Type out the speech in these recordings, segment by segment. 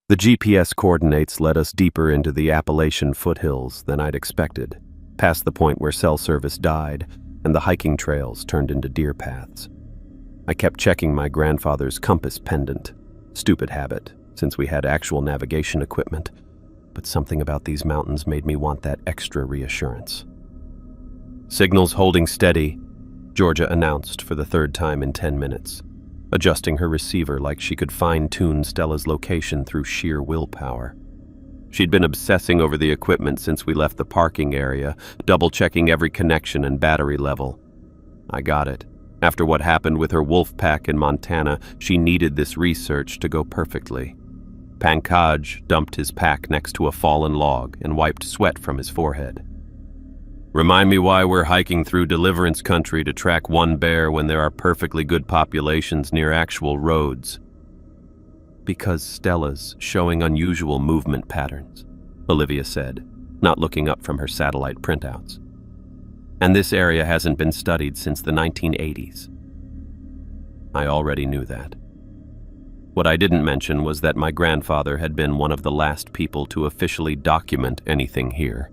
The GPS coordinates led us deeper into the Appalachian foothills than I'd expected, past the point where cell service died and the hiking trails turned into deer paths. I kept checking my grandfather's compass pendant. Stupid habit, since we had actual navigation equipment, but something about these mountains made me want that extra reassurance. "Signal's holding steady," Georgia announced for the third time in 10 minutes, adjusting her receiver like she could fine-tune Stella's location through sheer willpower. She'd been obsessing over the equipment since we left the parking area, double-checking every connection and battery level. I got it. After what happened with her wolf pack in Montana, she needed this research to go perfectly. Pankaj dumped his pack next to a fallen log and wiped sweat from his forehead. "Remind me why we're hiking through Deliverance country to track one bear when there are perfectly good populations near actual roads." "Because Stella's showing unusual movement patterns," Olivia said, not looking up from her satellite printouts. "And this area hasn't been studied since the 1980s. I already knew that. What I didn't mention was that my grandfather had been one of the last people to officially document anything here,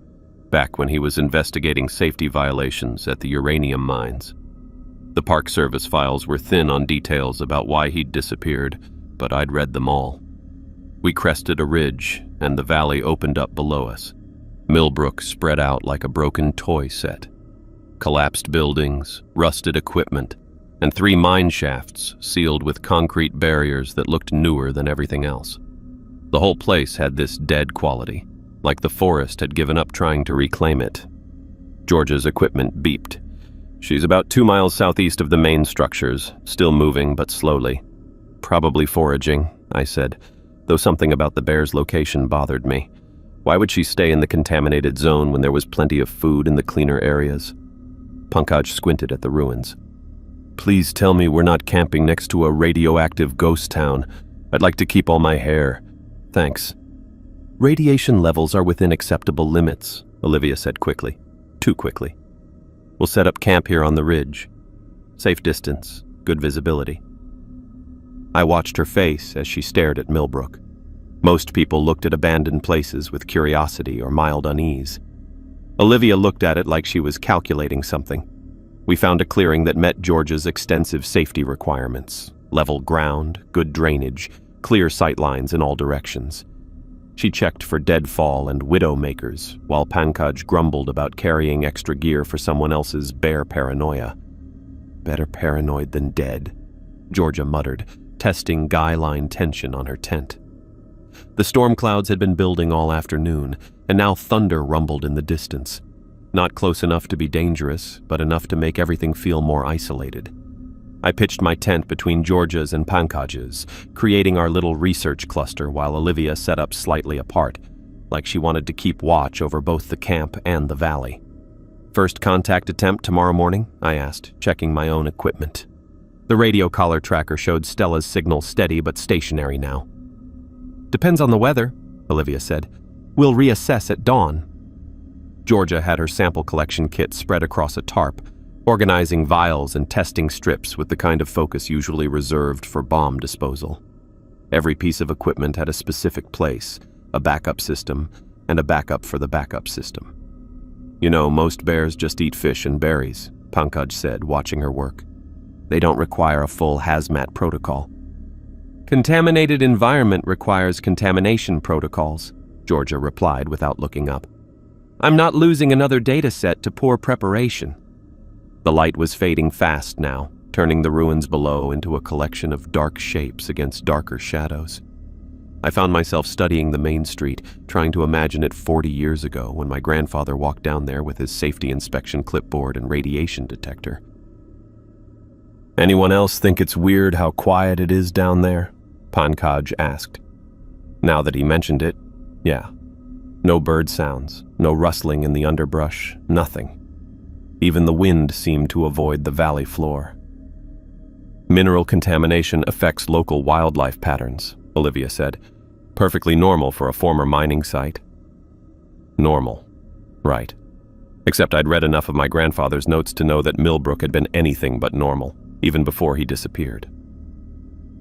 back when he was investigating safety violations at the uranium mines. The Park Service files were thin on details about why he'd disappeared, but I'd read them all. We crested a ridge, and the valley opened up below us. Millbrook spread out like a broken toy set. Collapsed buildings, rusted equipment, and 3 mine shafts sealed with concrete barriers that looked newer than everything else. The whole place had this dead quality, like the forest had given up trying to reclaim it. Georgia's equipment beeped. "She's about 2 miles southeast of the main structures, still moving but slowly. Probably foraging," I said, though something about the bear's location bothered me. Why would she stay in the contaminated zone when there was plenty of food in the cleaner areas? Pankaj squinted at the ruins. "Please tell me we're not camping next to a radioactive ghost town. I'd like to keep all my hair. Thanks." "Radiation levels are within acceptable limits," Olivia said quickly. Too quickly. "We'll set up camp here on the ridge. Safe distance, good visibility." I watched her face as she stared at Millbrook. Most people looked at abandoned places with curiosity or mild unease. Olivia looked at it like she was calculating something. We found a clearing that met Georgia's extensive safety requirements: level ground, good drainage, clear sight lines in all directions. She checked for deadfall and widow makers, while Pankaj grumbled about carrying extra gear for someone else's bear paranoia. "Better paranoid than dead," Georgia muttered, testing guy line tension on her tent. The storm clouds had been building all afternoon, and now thunder rumbled in the distance. Not close enough to be dangerous, but enough to make everything feel more isolated. I pitched my tent between Georgia's and Pankaj's, creating our little research cluster while Olivia set up slightly apart, like she wanted to keep watch over both the camp and the valley. "First contact attempt tomorrow morning?" I asked, checking my own equipment. The radio collar tracker showed Stella's signal steady but stationary now. "Depends on the weather," Olivia said. "We'll reassess at dawn." Georgia had her sample collection kit spread across a tarp, organizing vials and testing strips with the kind of focus usually reserved for bomb disposal. Every piece of equipment had a specific place, a backup system, and a backup for the backup system. "You know, most bears just eat fish and berries," Pankaj said, watching her work. "They don't require a full hazmat protocol." "Contaminated environment requires contamination protocols," Georgia replied without looking up. "I'm not losing another data set to poor preparation." The light was fading fast now, turning the ruins below into a collection of dark shapes against darker shadows. I found myself studying the main street, trying to imagine it 40 years ago when my grandfather walked down there with his safety inspection clipboard and radiation detector. "Anyone else think it's weird how quiet it is down there?" Pankaj asked. Now that he mentioned it, yeah. No bird sounds, no rustling in the underbrush, nothing. Even the wind seemed to avoid the valley floor. "Mineral contamination affects local wildlife patterns," Olivia said. "Perfectly normal for a former mining site." Normal. Right. Except I'd read enough of my grandfather's notes to know that Millbrook had been anything but normal, even before he disappeared.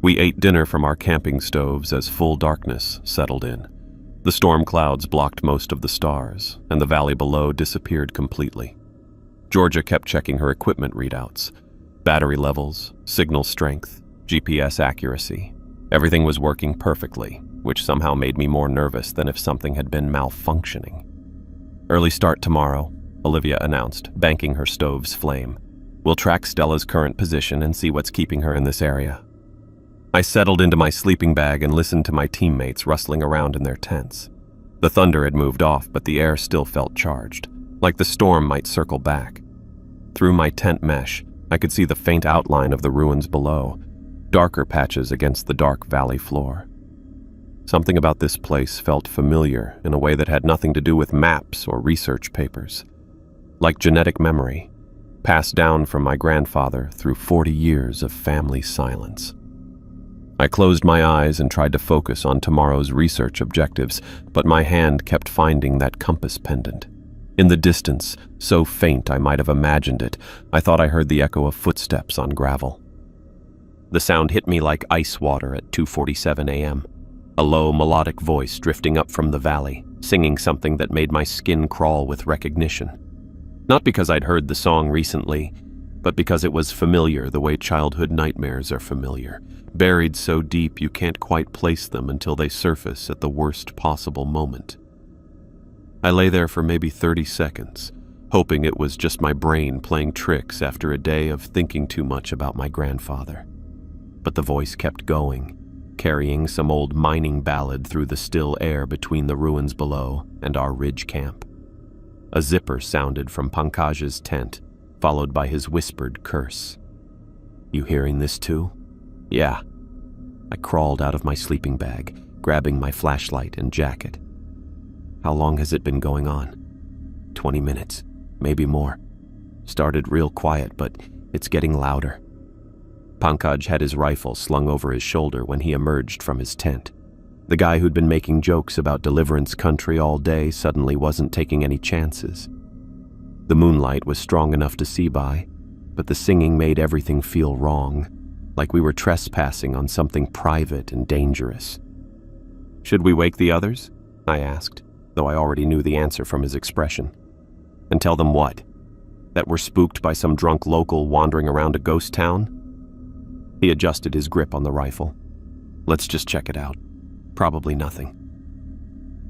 We ate dinner from our camping stoves as full darkness settled in. The storm clouds blocked most of the stars, and the valley below disappeared completely. Georgia kept checking her equipment readouts. Battery levels, signal strength, GPS accuracy. Everything was working perfectly, which somehow made me more nervous than if something had been malfunctioning. "Early start tomorrow," Olivia announced, banking her stove's flame. "We'll track Stella's current position and see what's keeping her in this area." I settled into my sleeping bag and listened to my teammates rustling around in their tents. The thunder had moved off, but the air still felt charged, like the storm might circle back. Through my tent mesh, I could see the faint outline of the ruins below, darker patches against the dark valley floor. Something about this place felt familiar in a way that had nothing to do with maps or research papers. Like genetic memory, passed down from my grandfather through 40 years of family silence. I closed my eyes and tried to focus on tomorrow's research objectives, but my hand kept finding that compass pendant. In the distance, so faint I might have imagined it, I thought I heard the echo of footsteps on gravel. The sound hit me like ice water at 2:47 a.m. A low, melodic voice drifting up from the valley, singing something that made my skin crawl with recognition. Not because I'd heard the song recently, but because it was familiar the way childhood nightmares are familiar, buried so deep you can't quite place them until they surface at the worst possible moment. I lay there for maybe 30 seconds, hoping it was just my brain playing tricks after a day of thinking too much about my grandfather. But the voice kept going, carrying some old mining ballad through the still air between the ruins below and our ridge camp. A zipper sounded from Pankaj's tent, followed by his whispered curse. "You hearing this too?" "Yeah." I crawled out of my sleeping bag, grabbing my flashlight and jacket. "How long has it been going on?" 20 minutes, maybe more. Started real quiet, but it's getting louder." Pankaj had his rifle slung over his shoulder when he emerged from his tent. The guy who'd been making jokes about Deliverance Country all day suddenly wasn't taking any chances. The moonlight was strong enough to see by, but the singing made everything feel wrong, like we were trespassing on something private and dangerous. "Should we wake the others?" I asked, though I already knew the answer from his expression. "And tell them what? That we're spooked by some drunk local wandering around a ghost town?" He adjusted his grip on the rifle. "Let's just check it out. Probably nothing."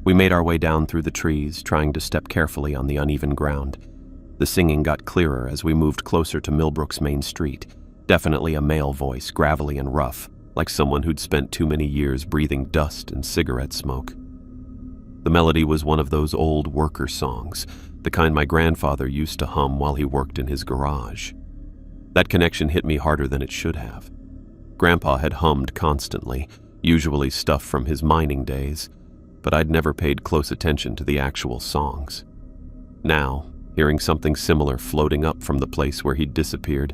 We made our way down through the trees, trying to step carefully on the uneven ground. The singing got clearer as we moved closer to Millbrook's main street. Definitely a male voice, gravelly and rough, like someone who'd spent too many years breathing dust and cigarette smoke. The melody was one of those old worker songs, the kind my grandfather used to hum while he worked in his garage. That connection hit me harder than it should have. Grandpa had hummed constantly, usually stuff from his mining days, but I'd never paid close attention to the actual songs. Now, hearing something similar floating up from the place where he'd disappeared,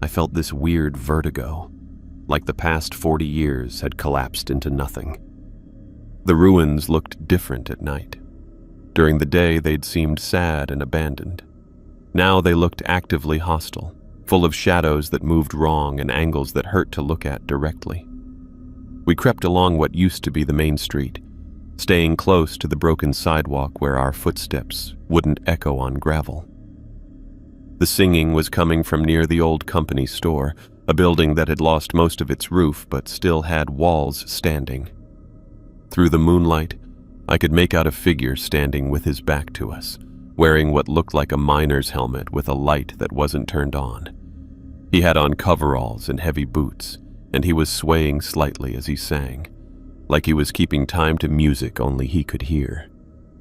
I felt this weird vertigo, like the past 40 years had collapsed into nothing. The ruins looked different at night. During the day, they'd seemed sad and abandoned. Now they looked actively hostile, full of shadows that moved wrong and angles that hurt to look at directly. We crept along what used to be the main street, staying close to the broken sidewalk where our footsteps wouldn't echo on gravel. The singing was coming from near the old company store, a building that had lost most of its roof but still had walls standing. Through the moonlight, I could make out a figure standing with his back to us, wearing what looked like a miner's helmet with a light that wasn't turned on. He had on coveralls and heavy boots, and he was swaying slightly as he sang, like he was keeping time to music only he could hear.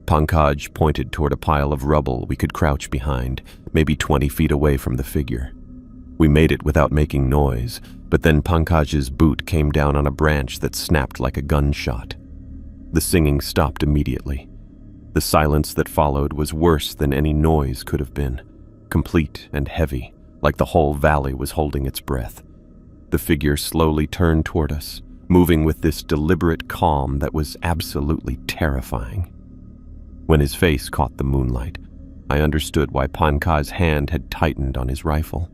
Pankaj pointed toward a pile of rubble we could crouch behind, maybe 20 feet away from the figure. We made it without making noise, but then Pankaj's boot came down on a branch that snapped like a gunshot. The singing stopped immediately. The silence that followed was worse than any noise could have been, complete and heavy, like the whole valley was holding its breath. The figure slowly turned toward us, moving with this deliberate calm that was absolutely terrifying. When his face caught the moonlight, I understood why Pankaj's hand had tightened on his rifle.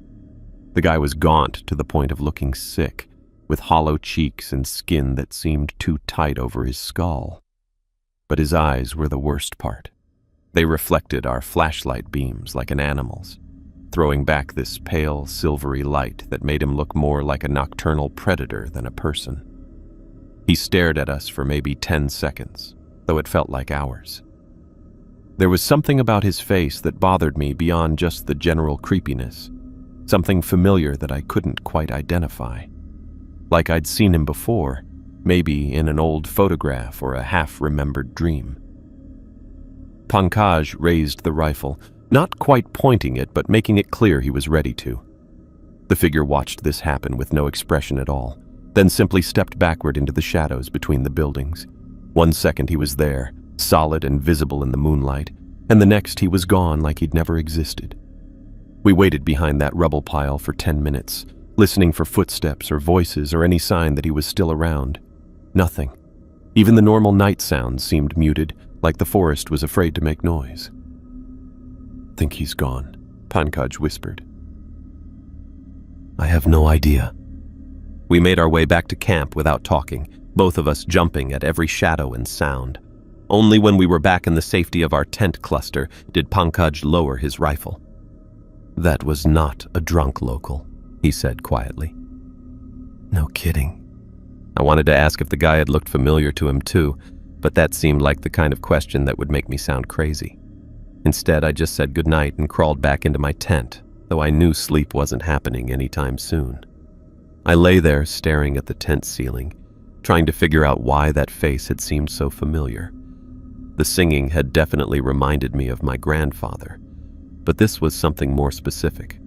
The guy was gaunt to the point of looking sick, with hollow cheeks and skin that seemed too tight over his skull. But his eyes were the worst part. They reflected our flashlight beams like an animal's, throwing back this pale, silvery light that made him look more like a nocturnal predator than a person. He stared at us for maybe 10 seconds, though it felt like hours. There was something about his face that bothered me beyond just the general creepiness, something familiar that I couldn't quite identify. Like I'd seen him before, maybe in an old photograph or a half-remembered dream. Pankaj raised the rifle, not quite pointing it, but making it clear he was ready to. The figure watched this happen with no expression at all, then simply stepped backward into the shadows between the buildings. 1 second he was there, solid and visible in the moonlight, and the next he was gone like he'd never existed. We waited behind that rubble pile for 10 minutes, listening for footsteps or voices or any sign that he was still around. Nothing. Even the normal night sounds seemed muted, like the forest was afraid to make noise. "Think he's gone," Pankaj whispered. "I have no idea." We made our way back to camp without talking, both of us jumping at every shadow and sound. Only when we were back in the safety of our tent cluster did Pankaj lower his rifle. "That was not a drunk local," he said quietly. "No kidding." I wanted to ask if the guy had looked familiar to him too, but that seemed like the kind of question that would make me sound crazy. Instead, I just said goodnight and crawled back into my tent, though I knew sleep wasn't happening anytime soon. I lay there staring at the tent ceiling, trying to figure out why that face had seemed so familiar. The singing had definitely reminded me of my grandfather, but this was something more specific,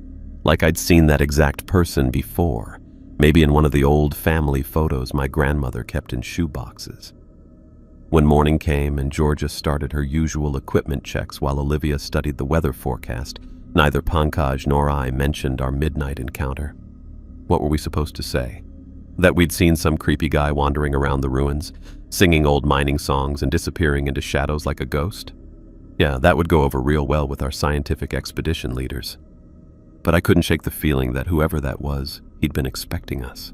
like I'd seen that exact person before, maybe in one of the old family photos my grandmother kept in shoeboxes. When morning came and Georgia started her usual equipment checks while Olivia studied the weather forecast, neither Pankaj nor I mentioned our midnight encounter. What were we supposed to say? That we'd seen some creepy guy wandering around the ruins, singing old mining songs and disappearing into shadows like a ghost? Yeah, that would go over real well with our scientific expedition leaders. But I couldn't shake the feeling that whoever that was, he'd been expecting us.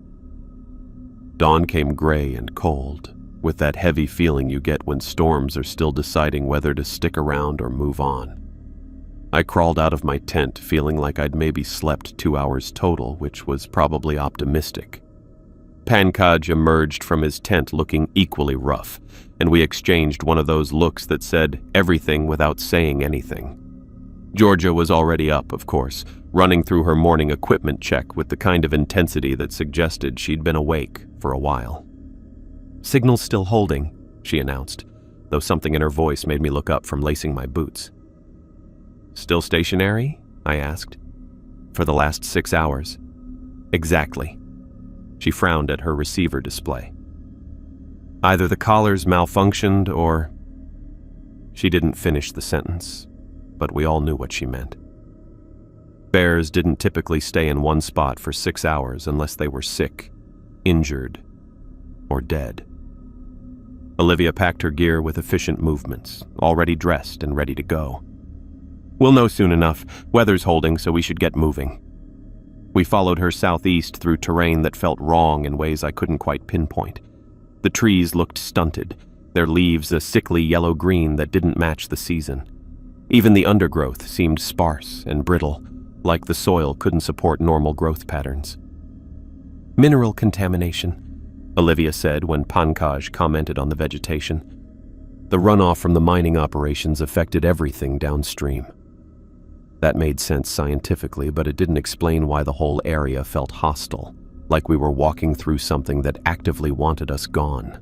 Dawn came gray and cold, with that heavy feeling you get when storms are still deciding whether to stick around or move on. I crawled out of my tent feeling like I'd maybe slept 2 hours total, which was probably optimistic. Pankaj emerged from his tent looking equally rough, and we exchanged one of those looks that said everything without saying anything. Georgia was already up, of course, running through her morning equipment check with the kind of intensity that suggested she'd been awake for a while. "Signal's still holding," she announced, though something in her voice made me look up from lacing my boots. "Still stationary?" I asked. "For the last 6 hours." "Exactly." She frowned at her receiver display. "Either the collars malfunctioned or—" She didn't finish the sentence, but we all knew what she meant. Bears didn't typically stay in one spot for 6 hours unless they were sick, injured, or dead. Olivia packed her gear with efficient movements, already dressed and ready to go. "We'll know soon enough. Weather's holding, so we should get moving." We followed her southeast through terrain that felt wrong in ways I couldn't quite pinpoint. The trees looked stunted, their leaves a sickly yellow-green that didn't match the season. Even the undergrowth seemed sparse and brittle, like the soil couldn't support normal growth patterns. "Mineral contamination," Olivia said when Pankaj commented on the vegetation. The runoff from the mining operations affected everything downstream. That made sense scientifically, but it didn't explain why the whole area felt hostile, like we were walking through something that actively wanted us gone.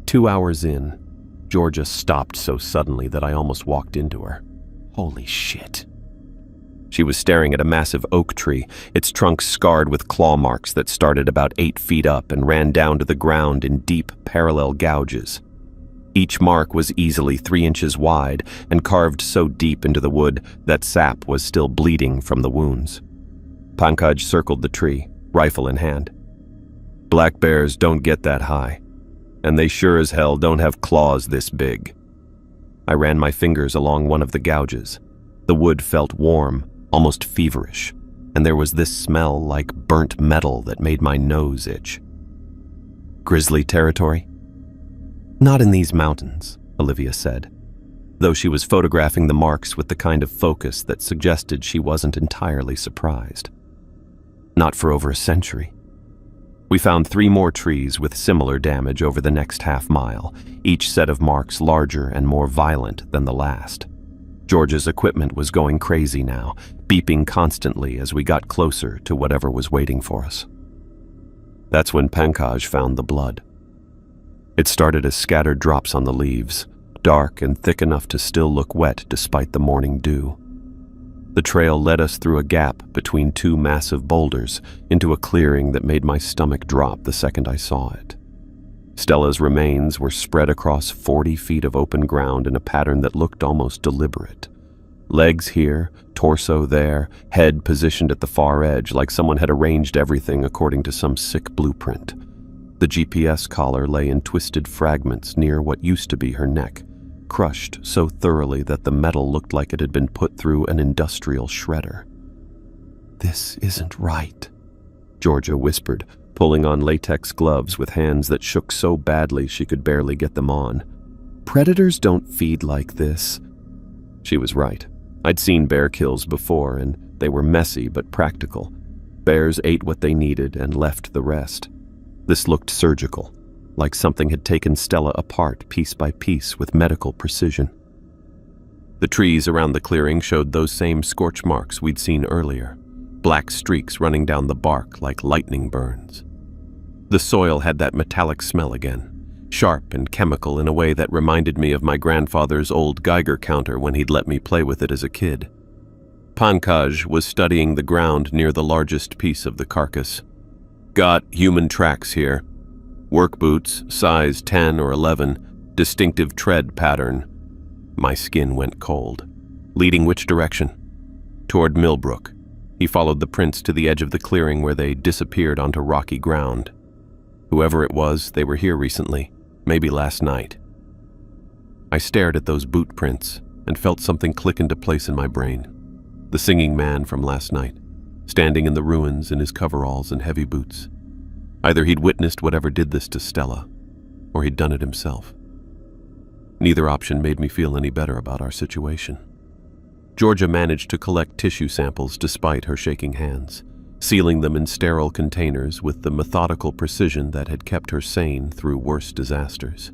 2 hours in, Georgia stopped so suddenly that I almost walked into her. Holy shit. She was staring at a massive oak tree, its trunk scarred with claw marks that started about 8 feet up and ran down to the ground in deep, parallel gouges. Each mark was easily 3 inches wide and carved so deep into the wood that sap was still bleeding from the wounds. Pankaj circled the tree, rifle in hand. "Black bears don't get that high, and they sure as hell don't have claws this big." I ran my fingers along one of the gouges. The wood felt warm, almost feverish, and there was this smell like burnt metal that made my nose itch. Grizzly territory? Not in these mountains, Olivia said, though she was photographing the marks with the kind of focus that suggested she wasn't entirely surprised. Not for over a century. We found 3 more trees with similar damage over the next half-mile, each set of marks larger and more violent than the last. George's equipment was going crazy now, beeping constantly as we got closer to whatever was waiting for us. That's when Pankaj found the blood. It started as scattered drops on the leaves, dark and thick enough to still look wet despite the morning dew. The trail led us through a gap between 2 massive boulders into a clearing that made my stomach drop the second I saw it. Stella's remains were spread across 40 feet of open ground in a pattern that looked almost deliberate. Legs here, torso there, head positioned at the far edge like someone had arranged everything according to some sick blueprint. The GPS collar lay in twisted fragments near what used to be her neck, crushed so thoroughly that the metal looked like it had been put through an industrial shredder. "This isn't right," Georgia whispered, pulling on latex gloves with hands that shook so badly she could barely get them on. "Predators don't feed like this." She was right. I'd seen bear kills before, and they were messy but practical. Bears ate what they needed and left the rest. This looked surgical, like something had taken Stella apart piece by piece with medical precision. The trees around the clearing showed those same scorch marks we'd seen earlier, black streaks running down the bark like lightning burns. The soil had that metallic smell again, sharp and chemical in a way that reminded me of my grandfather's old Geiger counter when he'd let me play with it as a kid. Pankaj was studying the ground near the largest piece of the carcass. "Got human tracks here. Work boots, size 10 or 11, distinctive tread pattern." My skin went cold. "Leading which direction?" "Toward Millbrook." He followed the prints to the edge of the clearing where they disappeared onto rocky ground. Whoever it was, they were here recently, maybe last night. I stared at those boot prints and felt something click into place in my brain. The singing man from last night, standing in the ruins in his coveralls and heavy boots. Either he'd witnessed whatever did this to Stella, or he'd done it himself. Neither option made me feel any better about our situation. Georgia managed to collect tissue samples despite her shaking hands, sealing them in sterile containers with the methodical precision that had kept her sane through worse disasters.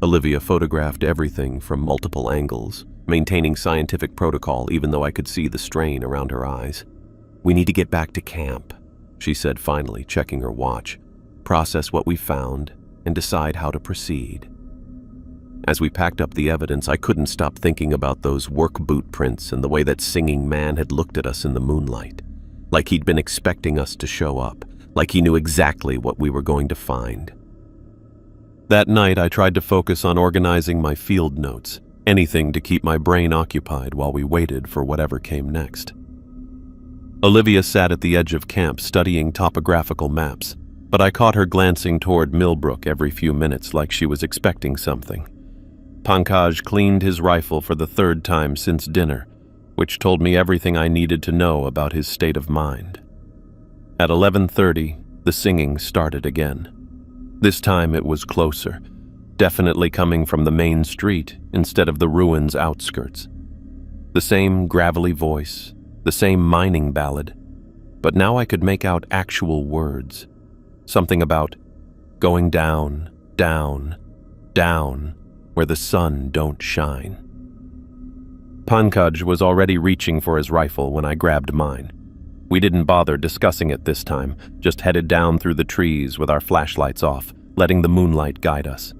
Olivia photographed everything from multiple angles, maintaining scientific protocol even though I could see the strain around her eyes. "We need to get back to camp," she said finally, checking her watch, "process what we found, and decide how to proceed." As we packed up the evidence, I couldn't stop thinking about those work boot prints and the way that singing man had looked at us in the moonlight, like he'd been expecting us to show up, like he knew exactly what we were going to find. That night, I tried to focus on organizing my field notes, anything to keep my brain occupied while we waited for whatever came next. Olivia sat at the edge of camp studying topographical maps, but I caught her glancing toward Millbrook every few minutes like she was expecting something. Pankaj cleaned his rifle for the 3rd time since dinner, which told me everything I needed to know about his state of mind. At 11:30, the singing started again. This time it was closer, definitely coming from the main street instead of the ruins' outskirts. The same gravelly voice, the same mining ballad, but now I could make out actual words. Something about going down, down, down, where the sun don't shine. Pankaj was already reaching for his rifle when I grabbed mine. We didn't bother discussing it this time, just headed down through the trees with our flashlights off, letting the moonlight guide us.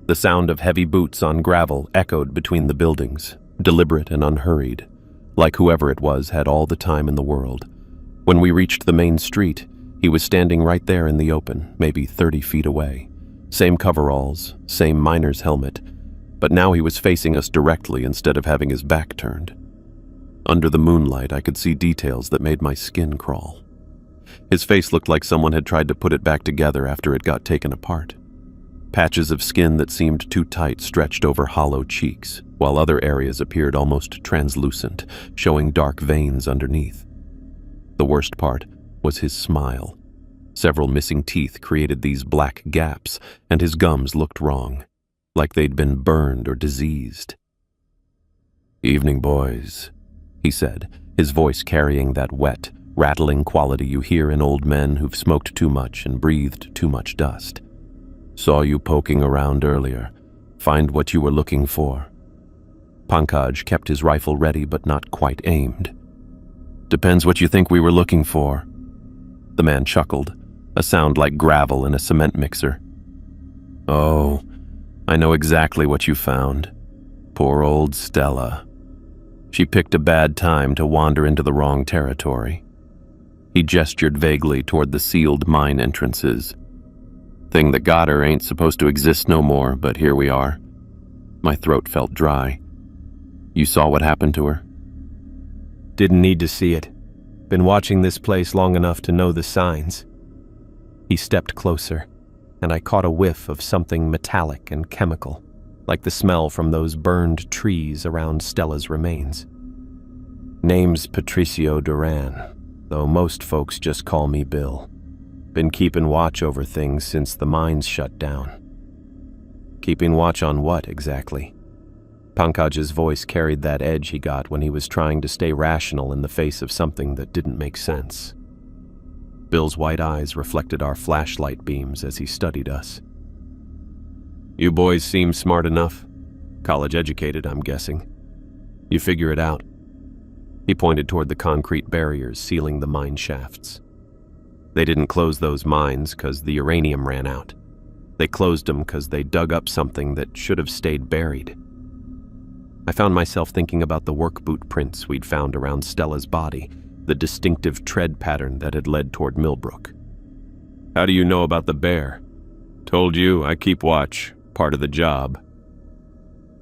The sound of heavy boots on gravel echoed between the buildings, deliberate and unhurried, like whoever it was had all the time in the world. When we reached the main street, he was standing right there in the open, maybe 30 feet away. Same coveralls, same miner's helmet, but now he was facing us directly instead of having his back turned. Under the moonlight, I could see details that made my skin crawl. His face looked like someone had tried to put it back together after it got taken apart. Patches of skin that seemed too tight stretched over hollow cheeks, while other areas appeared almost translucent, showing dark veins underneath. The worst part was his smile. Several missing teeth created these black gaps, and his gums looked wrong, like they'd been burned or diseased. "Evening, boys," he said, his voice carrying that wet, rattling quality you hear in old men who've smoked too much and breathed too much dust. "Saw you poking around earlier. Find what you were looking for?" Pankaj kept his rifle ready but not quite aimed. "Depends what you think we were looking for." The man chuckled, a sound like gravel in a cement mixer. "Oh, I know exactly what you found. Poor old Stella. She picked a bad time to wander into the wrong territory." He gestured vaguely toward the sealed mine entrances. "Thing that got her ain't supposed to exist no more, but here we are." My throat felt dry. "You saw what happened to her?" "Didn't need to see it. Been watching this place long enough to know the signs." He stepped closer, and I caught a whiff of something metallic and chemical, like the smell from those burned trees around Stella's remains. "Name's Patricio Duran, though most folks just call me Bill. Been keeping watch over things since the mines shut down." "Keeping watch on what, exactly?" Pankaj's voice carried that edge he got when he was trying to stay rational in the face of something that didn't make sense. Bill's white eyes reflected our flashlight beams as he studied us. "You boys seem smart enough. College educated, I'm guessing. You figure it out." He pointed toward the concrete barriers sealing the mine shafts. "They didn't close those mines because the uranium ran out. They closed them because they dug up something that should have stayed buried." I found myself thinking about the work boot prints we'd found around Stella's body, the distinctive tread pattern that had led toward Millbrook. "How do you know about the bear?" "Told you, I keep watch. Part of the job."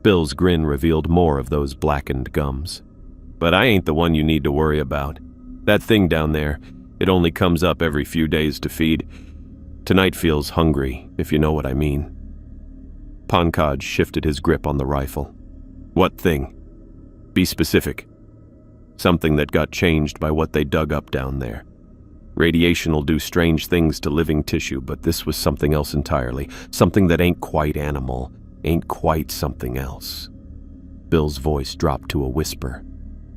Bill's grin revealed more of those blackened gums. "But I ain't the one you need to worry about. That thing down there, it only comes up every few days to feed. Tonight feels hungry, if you know what I mean." Pankaj shifted his grip on the rifle. "What thing? Be specific." "Something that got changed by what they dug up down there. Radiation'll do strange things to living tissue, but this was something else entirely. Something that ain't quite animal, ain't quite something else." Bill's voice dropped to a whisper,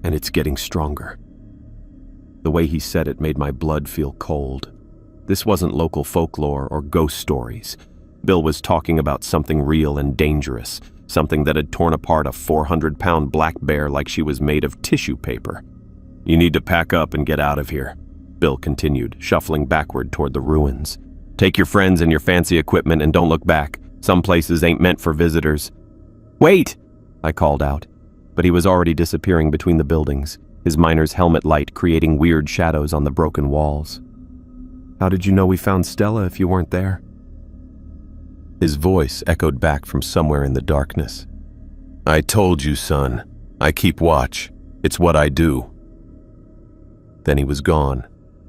"And it's getting stronger." The way he said it made my blood feel cold. This wasn't local folklore or ghost stories. Bill was talking about something real and dangerous, something that had torn apart a 400-pound black bear like she was made of tissue paper. "You need to pack up and get out of here," Bill continued, shuffling backward toward the ruins. "Take your friends and your fancy equipment and don't look back. Some places ain't meant for visitors." "Wait!" I called out, but he was already disappearing between the buildings, his miner's helmet light creating weird shadows on the broken walls. "How did you know we found Stella if you weren't there?" His voice echoed back from somewhere in the darkness. "I told you, son. I keep watch. It's what I do." Then he was gone,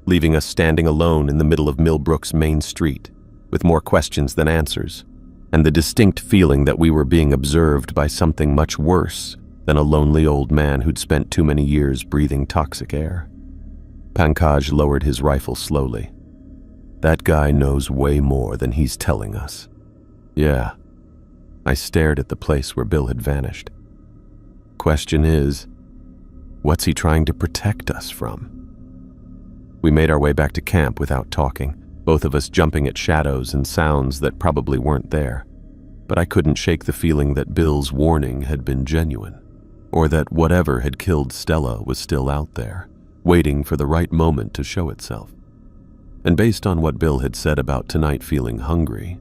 leaving us standing alone in the middle of Millbrook's main street, with more questions than answers, and the distinct feeling that we were being observed by something much worse than a lonely old man who'd spent too many years breathing toxic air. Pankaj lowered his rifle slowly. "That guy knows way more than he's telling us." "Yeah." I stared at the place where Bill had vanished. "Question is, what's he trying to protect us from?" We made our way back to camp without talking, both of us jumping at shadows and sounds that probably weren't there. But I couldn't shake the feeling that Bill's warning had been genuine, or that whatever had killed Stella was still out there, waiting for the right moment to show itself. And based on what Bill had said about tonight feeling hungry,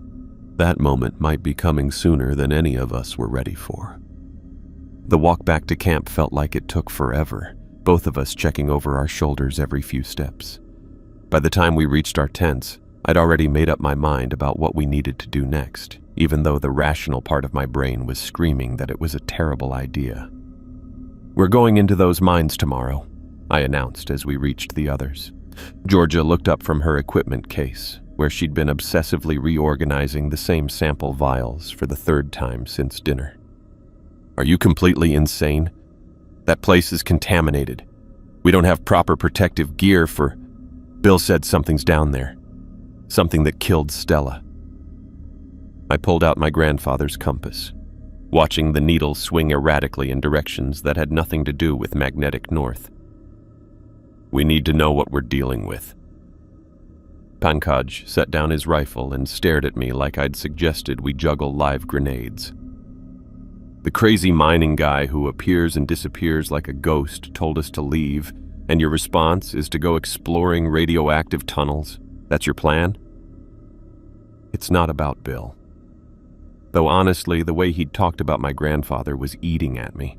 that moment might be coming sooner than any of us were ready for. The walk back to camp felt like it took forever, both of us checking over our shoulders every few steps. By the time we reached our tents, I'd already made up my mind about what we needed to do next, even though the rational part of my brain was screaming that it was a terrible idea. "We're going into those mines tomorrow," I announced as we reached the others. Georgia looked up from her equipment case, where she'd been obsessively reorganizing the same sample vials for the third time since dinner. "Are you completely insane? That place is contaminated. We don't have proper protective gear for..." "Bill said something's down there." Something that killed Stella. I pulled out my grandfather's compass, watching the needle swing erratically in directions that had nothing to do with magnetic north. We need to know what we're dealing with. Pankaj set down his rifle and stared at me like I'd suggested we juggle live grenades. The crazy mining guy who appears and disappears like a ghost told us to leave, and your response is to go exploring radioactive tunnels. That's your plan? It's not about Bill. Though honestly, the way he'd talked about my grandfather was eating at me.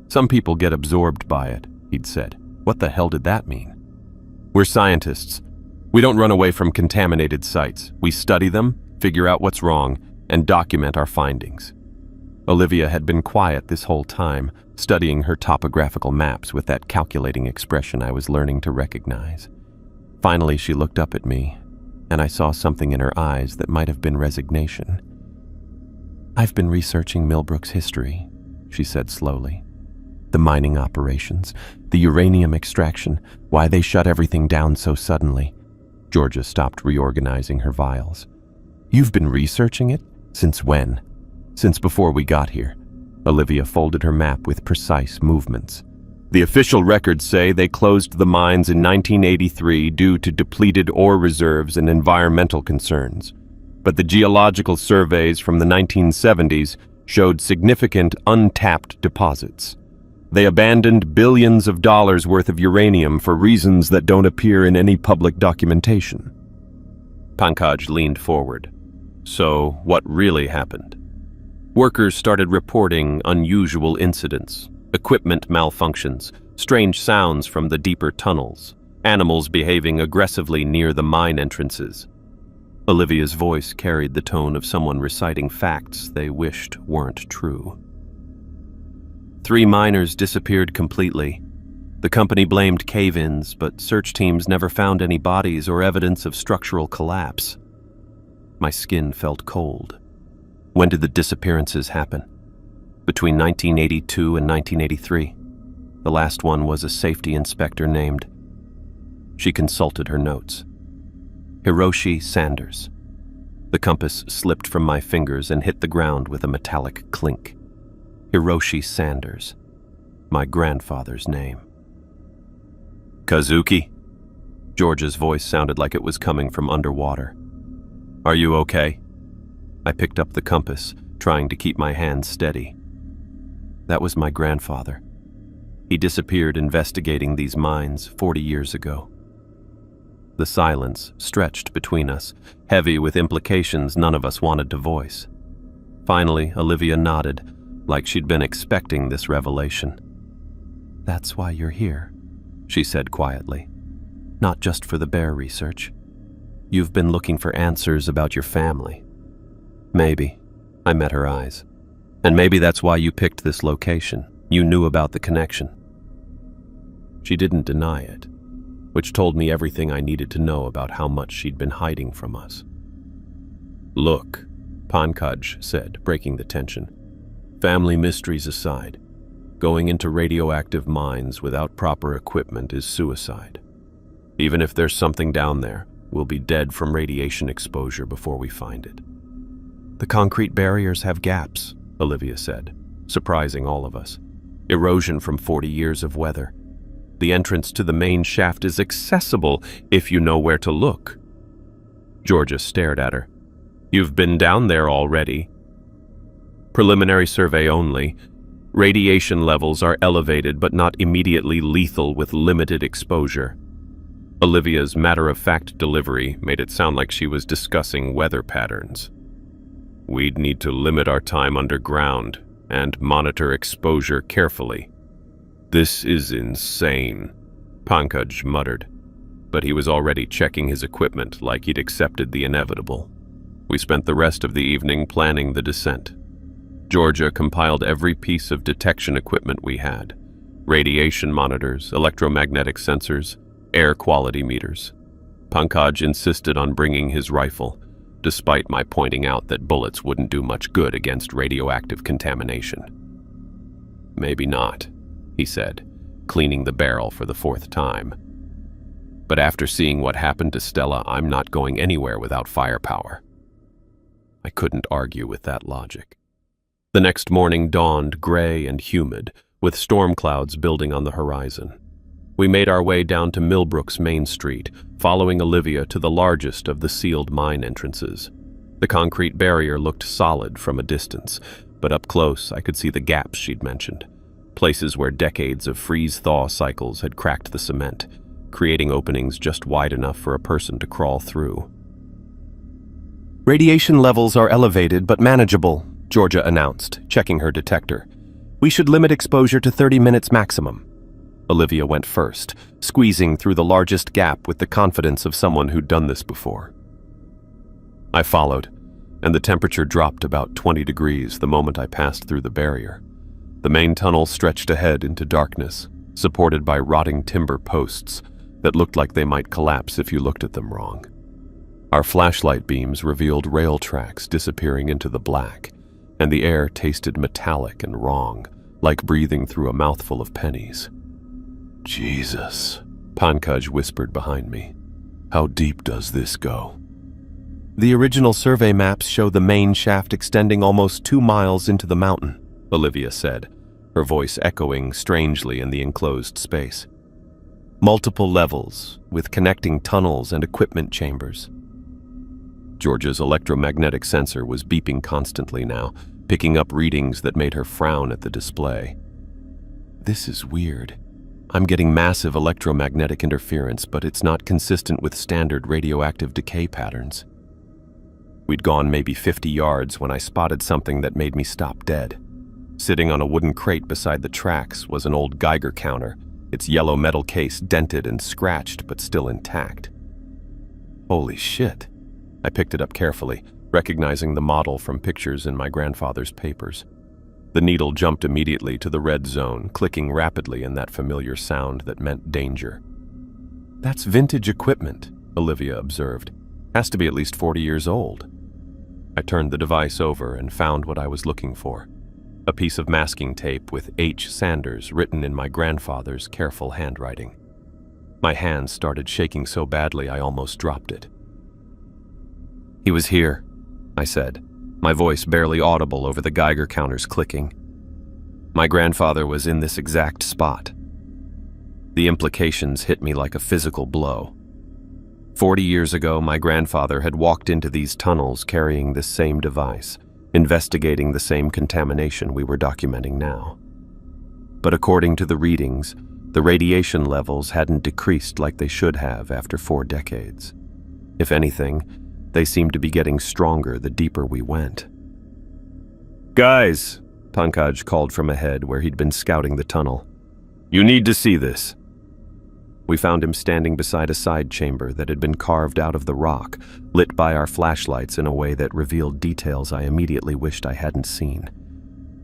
Some people get absorbed by it, he'd said. What the hell did that mean? We're scientists. We don't run away from contaminated sites. We study them, figure out what's wrong, and document our findings. Olivia had been quiet this whole time, studying her topographical maps with that calculating expression I was learning to recognize. Finally, she looked up at me, and I saw something in her eyes that might have been resignation. I've been researching Millbrook's history, she said slowly. The mining operations, the uranium extraction, why they shut everything down so suddenly. Georgia stopped reorganizing her vials. You've been researching it? Since when? Since before we got here. Olivia folded her map with precise movements. The official records say they closed the mines in 1983 due to depleted ore reserves and environmental concerns. But the geological surveys from the 1970s showed significant untapped deposits. They abandoned billions of dollars worth of uranium for reasons that don't appear in any public documentation. Pankaj leaned forward. So, what really happened? Workers started reporting unusual incidents, equipment malfunctions, strange sounds from the deeper tunnels, animals behaving aggressively near the mine entrances. Olivia's voice carried the tone of someone reciting facts they wished weren't true. 3 miners disappeared completely. The company blamed cave-ins, but search teams never found any bodies or evidence of structural collapse. My skin felt cold. When did the disappearances happen? Between 1982 and 1983. The last one was a safety inspector named... She consulted her notes. Hiroshi Sanders. The compass slipped from my fingers and hit the ground with a metallic clink. Hiroshi Sanders. My grandfather's name. Kazuki? George's voice sounded like it was coming from underwater. Are you okay? I picked up the compass, trying to keep my hands steady. That was my grandfather. He disappeared investigating these mines 40 years ago. The silence stretched between us, heavy with implications none of us wanted to voice. Finally, Olivia nodded, like she'd been expecting this revelation. That's why you're here, she said quietly. Not just for the bear research. You've been looking for answers about your family. Maybe. I met her eyes. And maybe that's why you picked this location. You knew about the connection. She didn't deny it, which told me everything I needed to know about how much she'd been hiding from us. Look, Pankaj said, breaking the tension. Family mysteries aside, going into radioactive mines without proper equipment is suicide. Even if there's something down there, we'll be dead from radiation exposure before we find it. The concrete barriers have gaps, Olivia said, surprising all of us. Erosion from 40 years of weather. The entrance to the main shaft is accessible if you know where to look. Georgia stared at her. You've been down there already. Preliminary survey only. Radiation levels are elevated but not immediately lethal with limited exposure. Olivia's matter-of-fact delivery made it sound like she was discussing weather patterns. We'd need to limit our time underground and monitor exposure carefully. This is insane, Pankaj muttered, but he was already checking his equipment like he'd accepted the inevitable. We spent the rest of the evening planning the descent. Georgia compiled every piece of detection equipment we had: radiation monitors, electromagnetic sensors, air quality meters. Pankaj insisted on bringing his rifle, despite my pointing out that bullets wouldn't do much good against radioactive contamination. Maybe not, he said, cleaning the barrel for the 4th time. But after seeing what happened to Stella, I'm not going anywhere without firepower. I couldn't argue with that logic. The next morning dawned gray and humid, with storm clouds building on the horizon. We made our way down to Millbrook's Main Street, following Olivia to the largest of the sealed mine entrances. The concrete barrier looked solid from a distance, but up close I could see the gaps she'd mentioned, places where decades of freeze-thaw cycles had cracked the cement, creating openings just wide enough for a person to crawl through. "Radiation levels are elevated but manageable," Georgia announced, checking her detector. "We should limit exposure to 30 minutes maximum." Olivia went first, squeezing through the largest gap with the confidence of someone who'd done this before. I followed, and the temperature dropped about 20 degrees the moment I passed through the barrier. The main tunnel stretched ahead into darkness, supported by rotting timber posts that looked like they might collapse if you looked at them wrong. Our flashlight beams revealed rail tracks disappearing into the black, and the air tasted metallic and wrong, like breathing through a mouthful of pennies. "Jesus," Pankaj whispered behind me. "How deep does this go?" "The original survey maps show the main shaft extending almost 2 miles into the mountain," Olivia said, her voice echoing strangely in the enclosed space. "Multiple levels, with connecting tunnels and equipment chambers." Georgia's electromagnetic sensor was beeping constantly now, picking up readings that made her frown at the display. "This is weird. I'm getting massive electromagnetic interference, but it's not consistent with standard radioactive decay patterns." We'd gone maybe 50 yards when I spotted something that made me stop dead. Sitting on a wooden crate beside the tracks was an old Geiger counter, its yellow metal case dented and scratched but still intact. Holy shit. I picked it up carefully, recognizing the model from pictures in my grandfather's papers. The needle jumped immediately to the red zone, clicking rapidly in that familiar sound that meant danger. "That's vintage equipment," Olivia observed. "Has to be at least 40 years old." I turned the device over and found what I was looking for. A piece of masking tape with H. Sanders written in my grandfather's careful handwriting. My hands started shaking so badly I almost dropped it. "He was here," I said, my voice barely audible over the Geiger counter's clicking. "My grandfather was in this exact spot." The implications hit me like a physical blow. 40 years ago, my grandfather had walked into these tunnels carrying this same device, investigating the same contamination we were documenting now. But according to the readings, the radiation levels hadn't decreased like they should have after 4 decades. If anything, they seemed to be getting stronger the deeper we went. "Guys," Pankaj called from ahead where he'd been scouting the tunnel. "You need to see this." We found him standing beside a side chamber that had been carved out of the rock, lit by our flashlights in a way that revealed details I immediately wished I hadn't seen.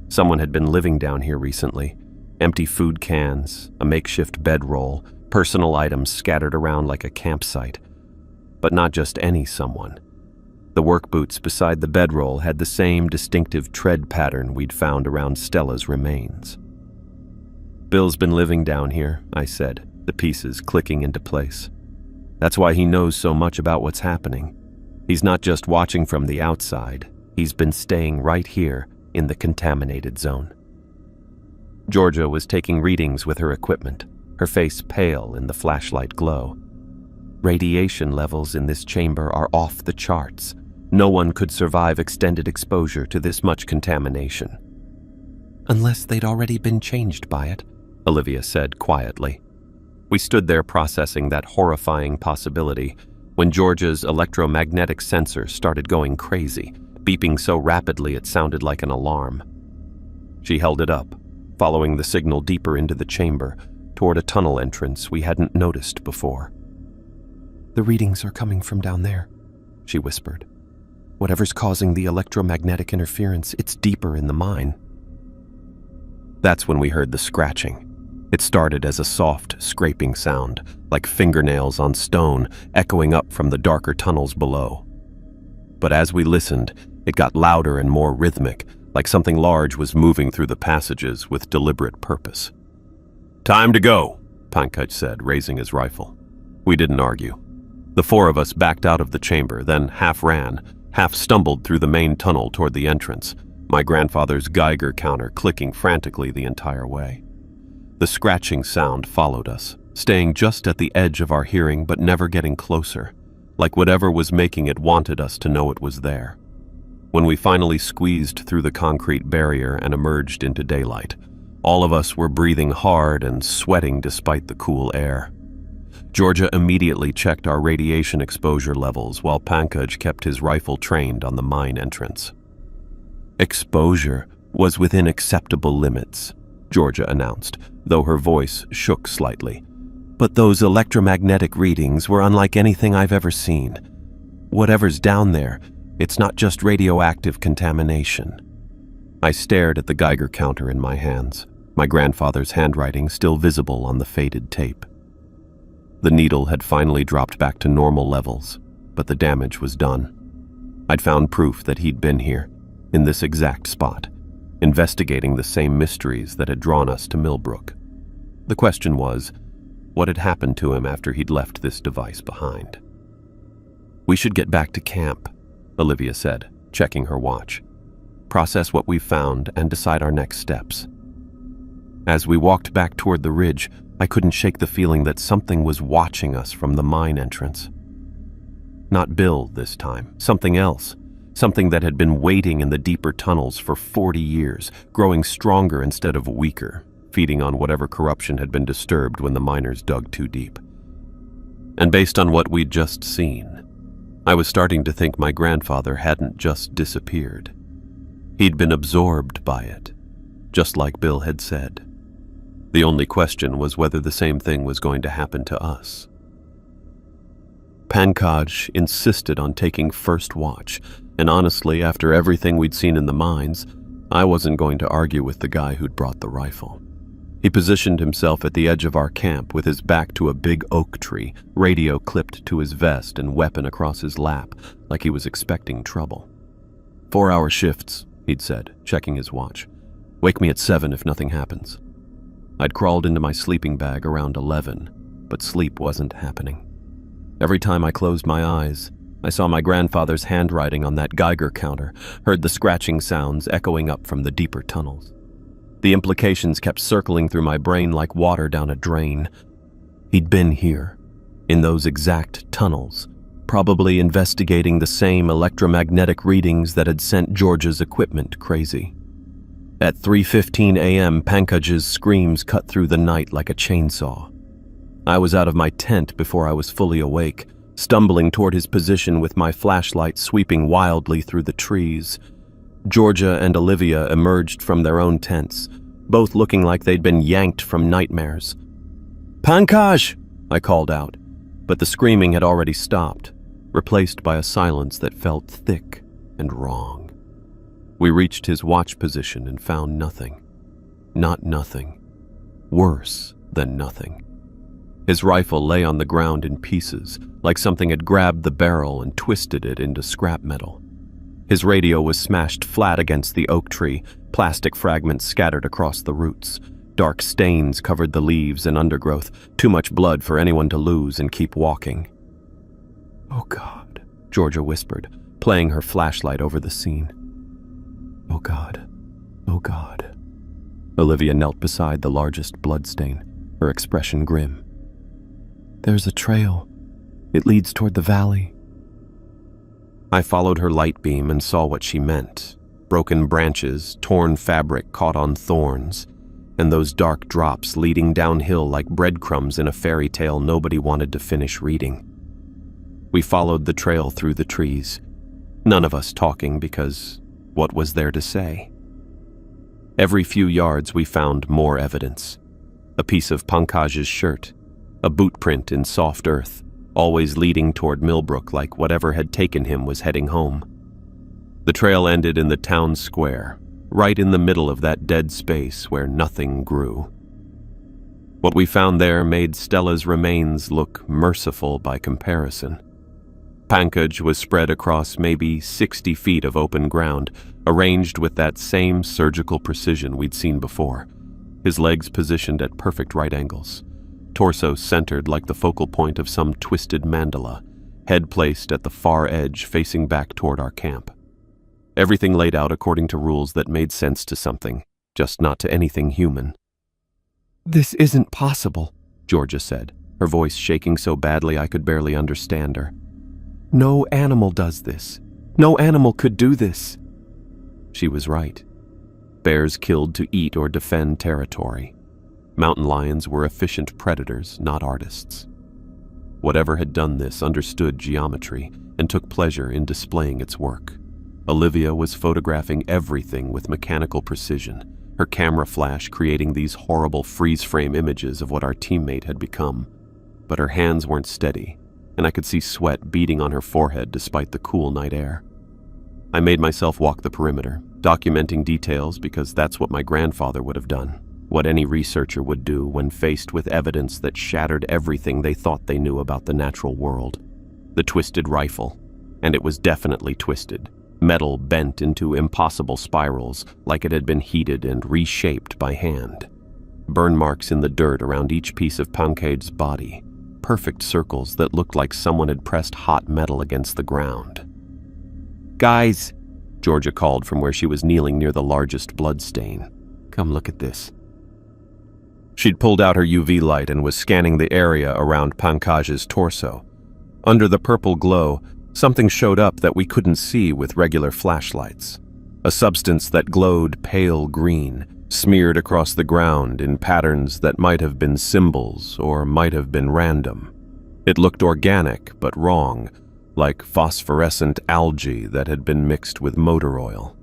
Someone had been living down here recently. Empty food cans, a makeshift bedroll, personal items scattered around like a campsite. But not just any someone. The work boots beside the bedroll had the same distinctive tread pattern we'd found around Stella's remains. "Bill's been living down here," I said, the pieces clicking into place. "That's why he knows so much about what's happening. He's not just watching from the outside, he's been staying right here in the contaminated zone." Georgia was taking readings with her equipment, her face pale in the flashlight glow. "Radiation levels in this chamber are off the charts. No one could survive extended exposure to this much contamination." "Unless they'd already been changed by it," Olivia said quietly. We stood there processing that horrifying possibility when Georgia's electromagnetic sensor started going crazy, beeping so rapidly it sounded like an alarm. She held it up, following the signal deeper into the chamber, toward a tunnel entrance we hadn't noticed before. "The readings are coming from down there," she whispered. "Whatever's causing the electromagnetic interference, it's deeper in the mine." That's when we heard the scratching. It started as a soft, scraping sound, like fingernails on stone, echoing up from the darker tunnels below. But as we listened, it got louder and more rhythmic, like something large was moving through the passages with deliberate purpose. "Time to go," Pankaj said, raising his rifle. We didn't argue. The four of us backed out of the chamber, then half ran, half stumbled through the main tunnel toward the entrance, my grandfather's Geiger counter clicking frantically the entire way. The scratching sound followed us, staying just at the edge of our hearing but never getting closer, like whatever was making it wanted us to know it was there. When we finally squeezed through the concrete barrier and emerged into daylight, all of us were breathing hard and sweating despite the cool air. Georgia immediately checked our radiation exposure levels while Pankaj kept his rifle trained on the mine entrance. Exposure was within acceptable limits, Georgia announced, though her voice shook slightly. But those electromagnetic readings were unlike anything I've ever seen. Whatever's down there, it's not just radioactive contamination. I stared at the Geiger counter in my hands, my grandfather's handwriting still visible on the faded tape. The needle had finally dropped back to normal levels, but the damage was done. I'd found proof that he'd been here, in this exact spot, investigating the same mysteries that had drawn us to Millbrook. The question was, what had happened to him after he'd left this device behind? "We should get back to camp," Olivia said, checking her watch. "Process what we've found and decide our next steps." As we walked back toward the ridge, I couldn't shake the feeling that something was watching us from the mine entrance. Not Bill this time, something else. Something that had been waiting in the deeper tunnels for 40 years, growing stronger instead of weaker, feeding on whatever corruption had been disturbed when the miners dug too deep. And based on what we'd just seen, I was starting to think my grandfather hadn't just disappeared. He'd been absorbed by it, just like Bill had said. The only question was whether the same thing was going to happen to us. Pankaj insisted on taking first watch, and honestly, after everything we'd seen in the mines, I wasn't going to argue with the guy who'd brought the rifle. He positioned himself at the edge of our camp with his back to a big oak tree, radio clipped to his vest and weapon across his lap, like he was expecting trouble. 4-hour shifts, he'd said, checking his watch. "Wake me at 7 if nothing happens." I'd crawled into my sleeping bag around 11, but sleep wasn't happening. Every time I closed my eyes, I saw my grandfather's handwriting on that Geiger counter, heard the scratching sounds echoing up from the deeper tunnels. The implications kept circling through my brain like water down a drain. He'd been here, in those exact tunnels, probably investigating the same electromagnetic readings that had sent Georgia's equipment crazy. At 3:15 a.m., Pankaj's screams cut through the night like a chainsaw. I was out of my tent before I was fully awake, stumbling toward his position with my flashlight sweeping wildly through the trees. Georgia and Olivia emerged from their own tents, both looking like they'd been yanked from nightmares. "Pankaj!" I called out, but the screaming had already stopped, replaced by a silence that felt thick and wrong. We reached his watch position and found nothing. Not nothing. Worse than nothing. His rifle lay on the ground in pieces, like something had grabbed the barrel and twisted it into scrap metal. His radio was smashed flat against the oak tree, plastic fragments scattered across the roots. Dark stains covered the leaves and undergrowth, too much blood for anyone to lose and keep walking. "Oh God," Georgia whispered, playing her flashlight over the scene. "Oh God, oh God." Olivia knelt beside the largest bloodstain, her expression grim. "There's a trail. It leads toward the valley." I followed her light beam and saw what she meant. Broken branches, torn fabric caught on thorns, and those dark drops leading downhill like breadcrumbs in a fairy tale nobody wanted to finish reading. We followed the trail through the trees, none of us talking because what was there to say? Every few yards we found more evidence. A piece of Pankaj's shirt, a boot print in soft earth, always leading toward Millbrook like whatever had taken him was heading home. The trail ended in the town square, right in the middle of that dead space where nothing grew. What we found there made Stella's remains look merciful by comparison. Pankaj was spread across maybe 60 feet of open ground, arranged with that same surgical precision we'd seen before, his legs positioned at perfect right angles. torso centered like the focal point of some twisted mandala, head placed at the far edge facing back toward our camp. Everything laid out according to rules that made sense to something, just not to anything human. "This isn't possible," Georgia said, her voice shaking so badly I could barely understand her. "No animal does this. No animal could do this." She was right. Bears killed to eat or defend territory. Mountain lions were efficient predators, not artists. Whatever had done this understood geometry and took pleasure in displaying its work. Olivia was photographing everything with mechanical precision, her camera flash creating these horrible freeze-frame images of what our teammate had become. But her hands weren't steady, and I could see sweat beading on her forehead despite the cool night air. I made myself walk the perimeter, documenting details because that's what my grandfather would have done, what any researcher would do when faced with evidence that shattered everything they thought they knew about the natural world. The twisted rifle, and it was definitely twisted. Metal bent into impossible spirals like it had been heated and reshaped by hand. Burn marks in the dirt around each piece of Pancade's body, perfect circles that looked like someone had pressed hot metal against the ground. "Guys," Georgia called from where she was kneeling near the largest blood stain. "Come look at this." She'd pulled out her UV light and was scanning the area around Pancage's torso. Under the purple glow, something showed up that we couldn't see with regular flashlights. A substance that glowed pale green, smeared across the ground in patterns that might have been symbols or might have been random. It looked organic but wrong, like phosphorescent algae that had been mixed with motor oil.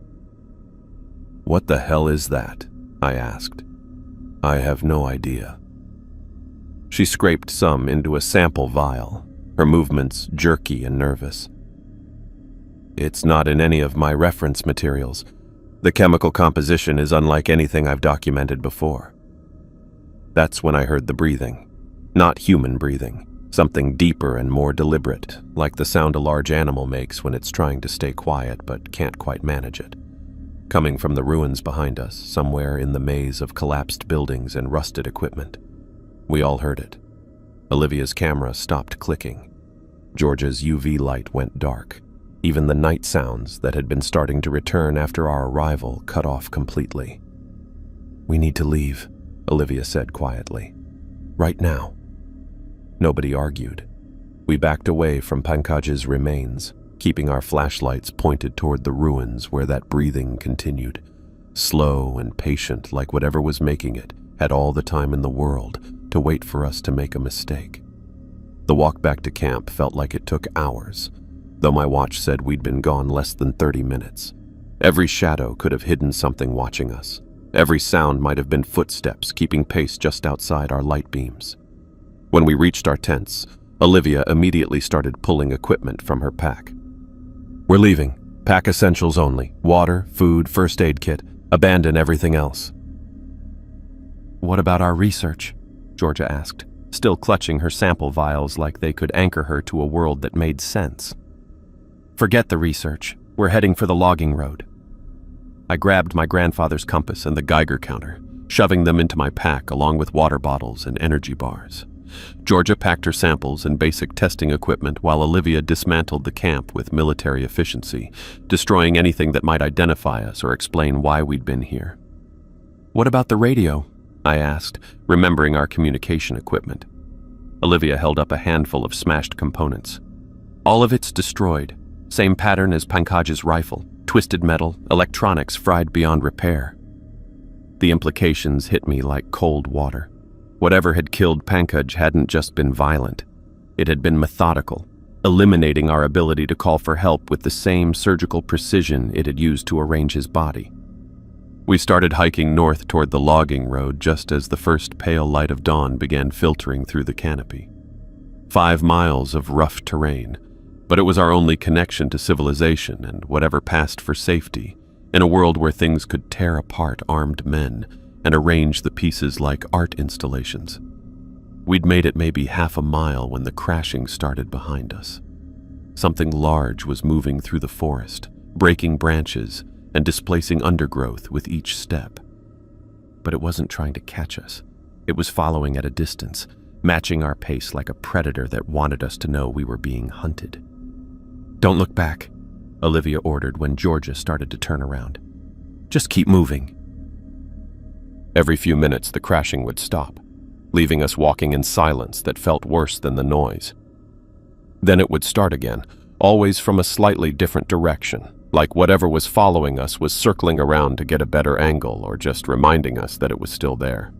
"What the hell is that?" I asked. "I have no idea." She scraped some into a sample vial, her movements jerky and nervous. "It's not in any of my reference materials. The chemical composition is unlike anything I've documented before." That's when I heard the breathing. Not human breathing, something deeper and more deliberate, like the sound a large animal makes when it's trying to stay quiet but can't quite manage it. Coming from the ruins behind us, somewhere in the maze of collapsed buildings and rusted equipment. We all heard it. Olivia's camera stopped clicking. Georgia's UV light went dark. Even the night sounds that had been starting to return after our arrival cut off completely. "We need to leave," Olivia said quietly. "Right now." Nobody argued. We backed away from Pancage's remains, keeping our flashlights pointed toward the ruins where that breathing continued, slow and patient like whatever was making it had all the time in the world to wait for us to make a mistake. The walk back to camp felt like it took hours, though my watch said we'd been gone less than 30 minutes. Every shadow could have hidden something watching us. Every sound might have been footsteps keeping pace just outside our light beams. When we reached our tents, Olivia immediately started pulling equipment from her pack. "We're leaving. Pack essentials only. Water, food, first aid kit. Abandon everything else." "What about our research?" Georgia asked, still clutching her sample vials like they could anchor her to a world that made sense. "Forget the research. We're heading for the logging road." I grabbed my grandfather's compass and the Geiger counter, shoving them into my pack along with water bottles and energy bars. Georgia packed her samples and basic testing equipment while Olivia dismantled the camp with military efficiency, destroying anything that might identify us or explain why we'd been here. "What about the radio?" I asked, remembering our communication equipment. Olivia held up a handful of smashed components. "All of it's destroyed. Same pattern as Pancage's rifle. Twisted metal, electronics fried beyond repair." The implications hit me like cold water. Whatever had killed Pancage hadn't just been violent. It had been methodical, eliminating our ability to call for help with the same surgical precision it had used to arrange his body. We started hiking north toward the logging road just as the first pale light of dawn began filtering through the canopy. 5 miles of rough terrain, but it was our only connection to civilization and whatever passed for safety, in a world where things could tear apart armed men and arrange the pieces like art installations. We'd made it maybe half a mile when the crashing started behind us. Something large was moving through the forest, breaking branches and displacing undergrowth with each step. But it wasn't trying to catch us. It was following at a distance, matching our pace like a predator that wanted us to know we were being hunted. "Don't look back," Olivia ordered when Georgia started to turn around. "Just keep moving." Every few minutes, the crashing would stop, leaving us walking in silence that felt worse than the noise. Then it would start again, always from a slightly different direction, like whatever was following us was circling around to get a better angle or just reminding us that it was still there.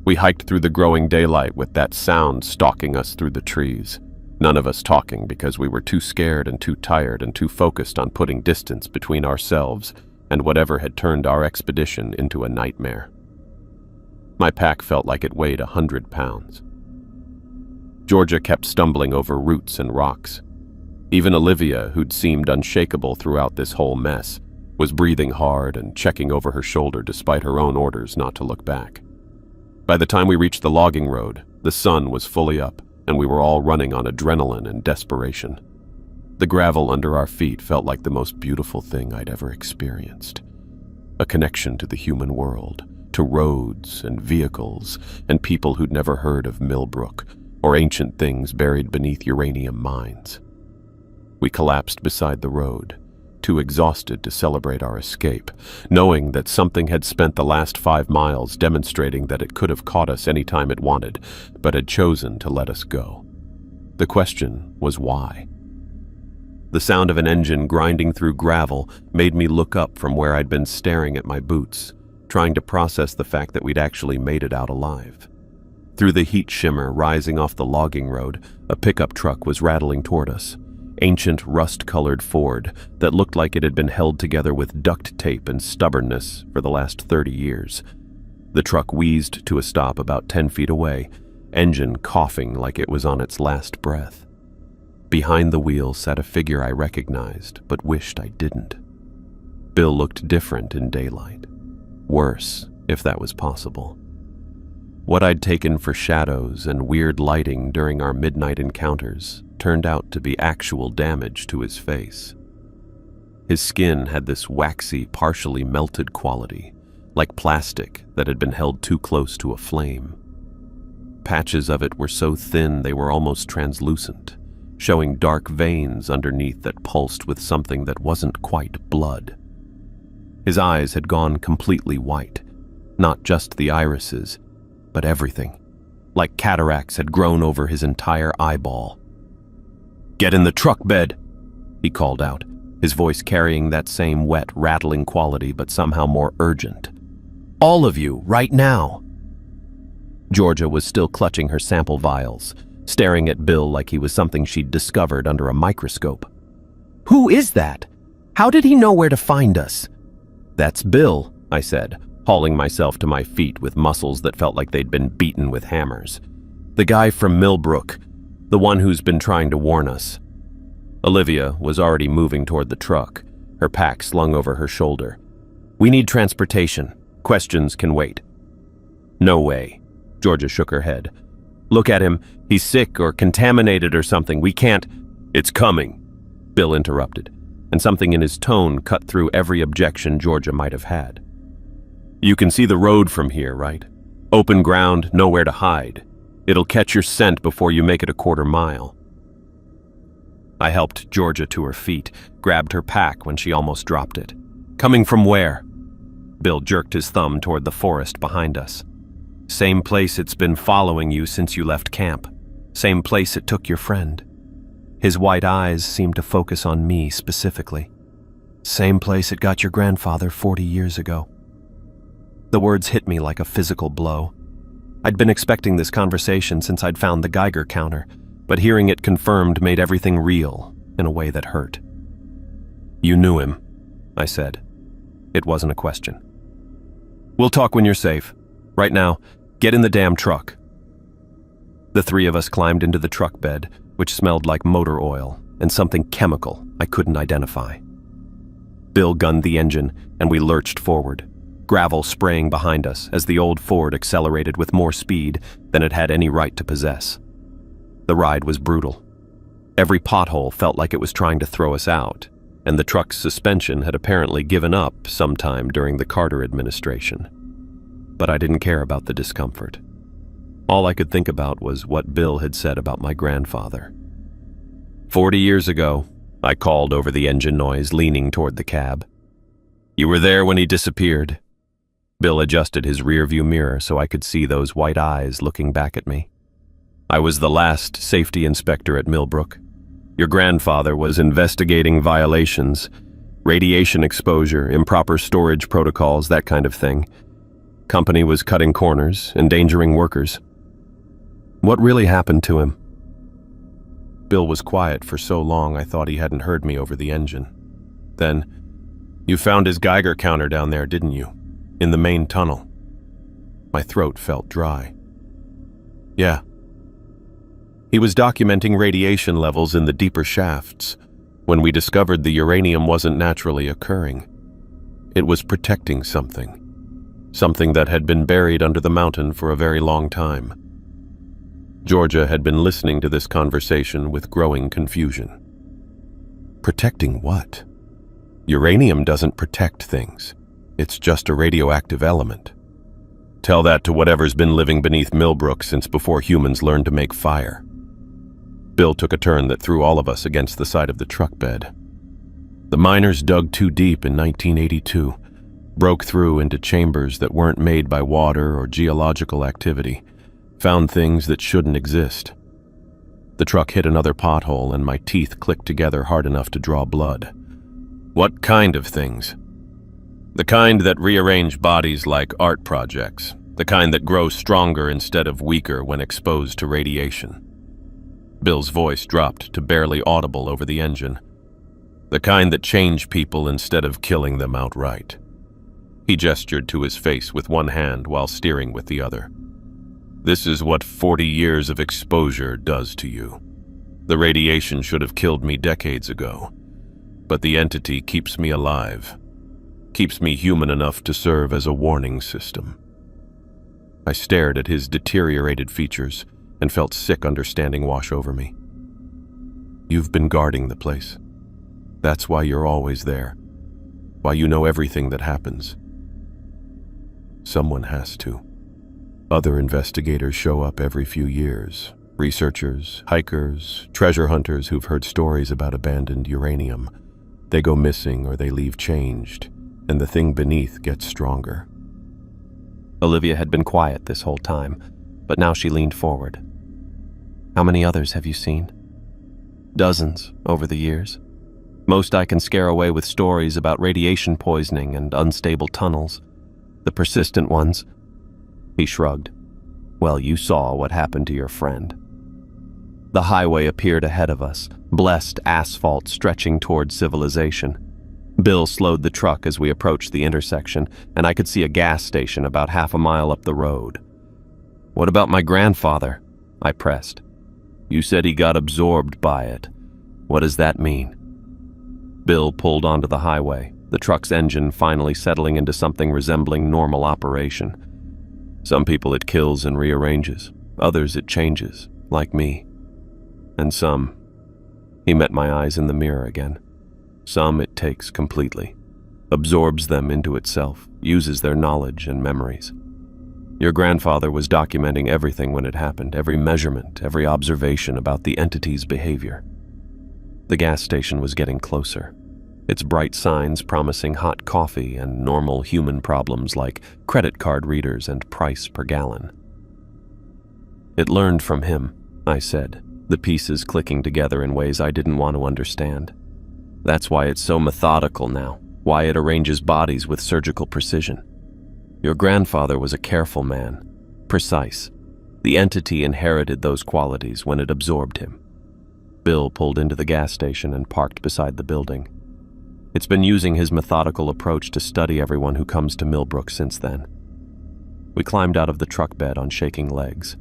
We hiked through the growing daylight with that sound stalking us through the trees, none of us talking because we were too scared and too tired and too focused on putting distance between ourselves and whatever had turned our expedition into a nightmare. My pack felt like it weighed 100 pounds. Georgia kept stumbling over roots and rocks. Even Olivia, who'd seemed unshakable throughout this whole mess, was breathing hard and checking over her shoulder despite her own orders not to look back. By the time we reached the logging road, the sun was fully up, and we were all running on adrenaline and desperation. The gravel under our feet felt like the most beautiful thing I'd ever experienced. A connection to the human world, to roads and vehicles and people who'd never heard of Millbrook or ancient things buried beneath uranium mines. We collapsed beside the road, too exhausted to celebrate our escape, knowing that something had spent the last 5 miles demonstrating that it could have caught us any time it wanted, but had chosen to let us go. The question was why. The sound of an engine grinding through gravel made me look up from where I'd been staring at my boots, trying to process the fact that we'd actually made it out alive. Through the heat shimmer rising off the logging road, a pickup truck was rattling toward us. Ancient rust-colored Ford that looked like it had been held together with duct tape and stubbornness for the last 30 years. The truck wheezed to a stop about 10 feet away, engine coughing like it was on its last breath. Behind the wheel sat a figure I recognized, but wished I didn't. Bill looked different in daylight. Worse, if that was possible. What I'd taken for shadows and weird lighting during our midnight encounters turned out to be actual damage to his face. His skin had this waxy, partially melted quality, like plastic that had been held too close to a flame. Patches of it were so thin they were almost translucent, showing dark veins underneath that pulsed with something that wasn't quite blood. His eyes had gone completely white, not just the irises, but everything, like cataracts had grown over his entire eyeball. "Get in the truck bed," he called out, his voice carrying that same wet, rattling quality but somehow more urgent. "All of you, right now." Georgia was still clutching her sample vials, staring at Bill like he was something she'd discovered under a microscope. "Who is that? How did he know where to find us?" "That's Bill," I said, hauling myself to my feet with muscles that felt like they'd been beaten with hammers. "The guy from Millbrook, the one who's been trying to warn us." Olivia was already moving toward the truck, her pack slung over her shoulder. "We need transportation. Questions can wait." "No way." Georgia shook her head. "Look at him. He's sick or contaminated or something. We can't—" "It's coming," Bill interrupted, and something in his tone cut through every objection Georgia might have had. "You can see the road from here, right? Open ground, nowhere to hide. It'll catch your scent before you make it a quarter mile." I helped Georgia to her feet, grabbed her pack when she almost dropped it. "Coming from where?" Bill jerked his thumb toward the forest behind us. "Same place it's been following you since you left camp. Same place it took your friend." His white eyes seemed to focus on me specifically. "Same place it got your grandfather 40 years ago." The words hit me like a physical blow. I'd been expecting this conversation since I'd found the Geiger counter, but hearing it confirmed made everything real in a way that hurt. "You knew him," I said. It wasn't a question. "We'll talk when you're safe. Right now, get in the damn truck." The three of us climbed into the truck bed, which smelled like motor oil and something chemical I couldn't identify. Bill gunned the engine, and we lurched forward, gravel spraying behind us as the old Ford accelerated with more speed than it had any right to possess. The ride was brutal. Every pothole felt like it was trying to throw us out, and the truck's suspension had apparently given up sometime during the Carter administration. But I didn't care about the discomfort. All I could think about was what Bill had said about my grandfather. 40 years ago, I called over the engine noise, leaning toward the cab. You were there when he disappeared. Bill adjusted his rearview mirror so I could see those white eyes looking back at me. I was the last safety inspector at Millbrook. Your grandfather was investigating violations, radiation exposure, improper storage protocols, that kind of thing. Company was cutting corners, endangering workers. What really happened to him? Bill was quiet for so long I thought he hadn't heard me over the engine. Then, you found his Geiger counter down there, didn't you? In the main tunnel. My throat felt dry. Yeah. He was documenting radiation levels in the deeper shafts when we discovered the uranium wasn't naturally occurring. It was protecting something. Something that had been buried under the mountain for a very long time. Georgia had been listening to this conversation with growing confusion. Protecting what? Uranium doesn't protect things. It's just a radioactive element. Tell that to whatever's been living beneath Millbrook since before humans learned to make fire. Bill took a turn that threw all of us against the side of the truck bed. The miners dug too deep in 1982, broke through into chambers that weren't made by water or geological activity, found things that shouldn't exist. The truck hit another pothole and my teeth clicked together hard enough to draw blood. What kind of things? The kind that rearrange bodies like art projects, the kind that grow stronger instead of weaker when exposed to radiation. Bill's voice dropped to barely audible over the engine. The kind that change people instead of killing them outright. He gestured to his face with one hand while steering with the other. This is what 40 years of exposure does to you. The radiation should have killed me decades ago, but the entity keeps me alive, keeps me human enough to serve as a warning system. I stared at his deteriorated features and felt sick understanding wash over me. You've been guarding the place. That's why you're always there, why you know everything that happens. Someone has to. Other investigators show up every few years. Researchers, hikers, treasure hunters who've heard stories about abandoned uranium. They go missing or they leave changed, and the thing beneath gets stronger. Olivia had been quiet this whole time, but now she leaned forward. How many others have you seen? Dozens over the years. Most I can scare away with stories about radiation poisoning and unstable tunnels. The persistent ones. He shrugged. Well, you saw what happened to your friend. The highway appeared ahead of us, blessed asphalt stretching toward civilization. Bill slowed the truck as we approached the intersection, and I could see a gas station about half a mile up the road. What about my grandfather? I pressed. You said he got absorbed by it. What does that mean? Bill pulled onto the highway, the truck's engine finally settling into something resembling normal operation. Some people it kills and rearranges, others it changes, like me. And some, he met my eyes in the mirror again. Some it takes completely, absorbs them into itself, uses their knowledge and memories. Your grandfather was documenting everything when it happened, every measurement, every observation about the entity's behavior. The gas station was getting closer, its bright signs promising hot coffee and normal human problems like credit card readers and price per gallon. It learned from him, I said, the pieces clicking together in ways I didn't want to understand. That's why it's so methodical now, why it arranges bodies with surgical precision. Your grandfather was a careful man, precise. The entity inherited those qualities when it absorbed him. Bill pulled into the gas station and parked beside the building. It's been using his methodical approach to study everyone who comes to Millbrook since then. We climbed out of the truck bed on shaking legs.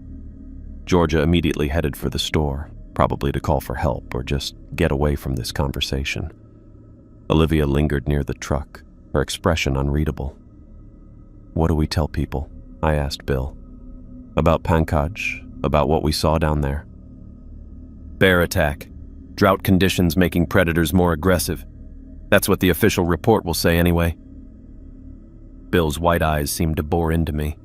Georgia immediately headed for the store, probably to call for help or just get away from this conversation. Olivia lingered near the truck, her expression unreadable. What do we tell people? I asked Bill. About Pankaj, about what we saw down there. Bear attack. Drought conditions making predators more aggressive. That's what the official report will say anyway. Bill's white eyes seemed to bore into me.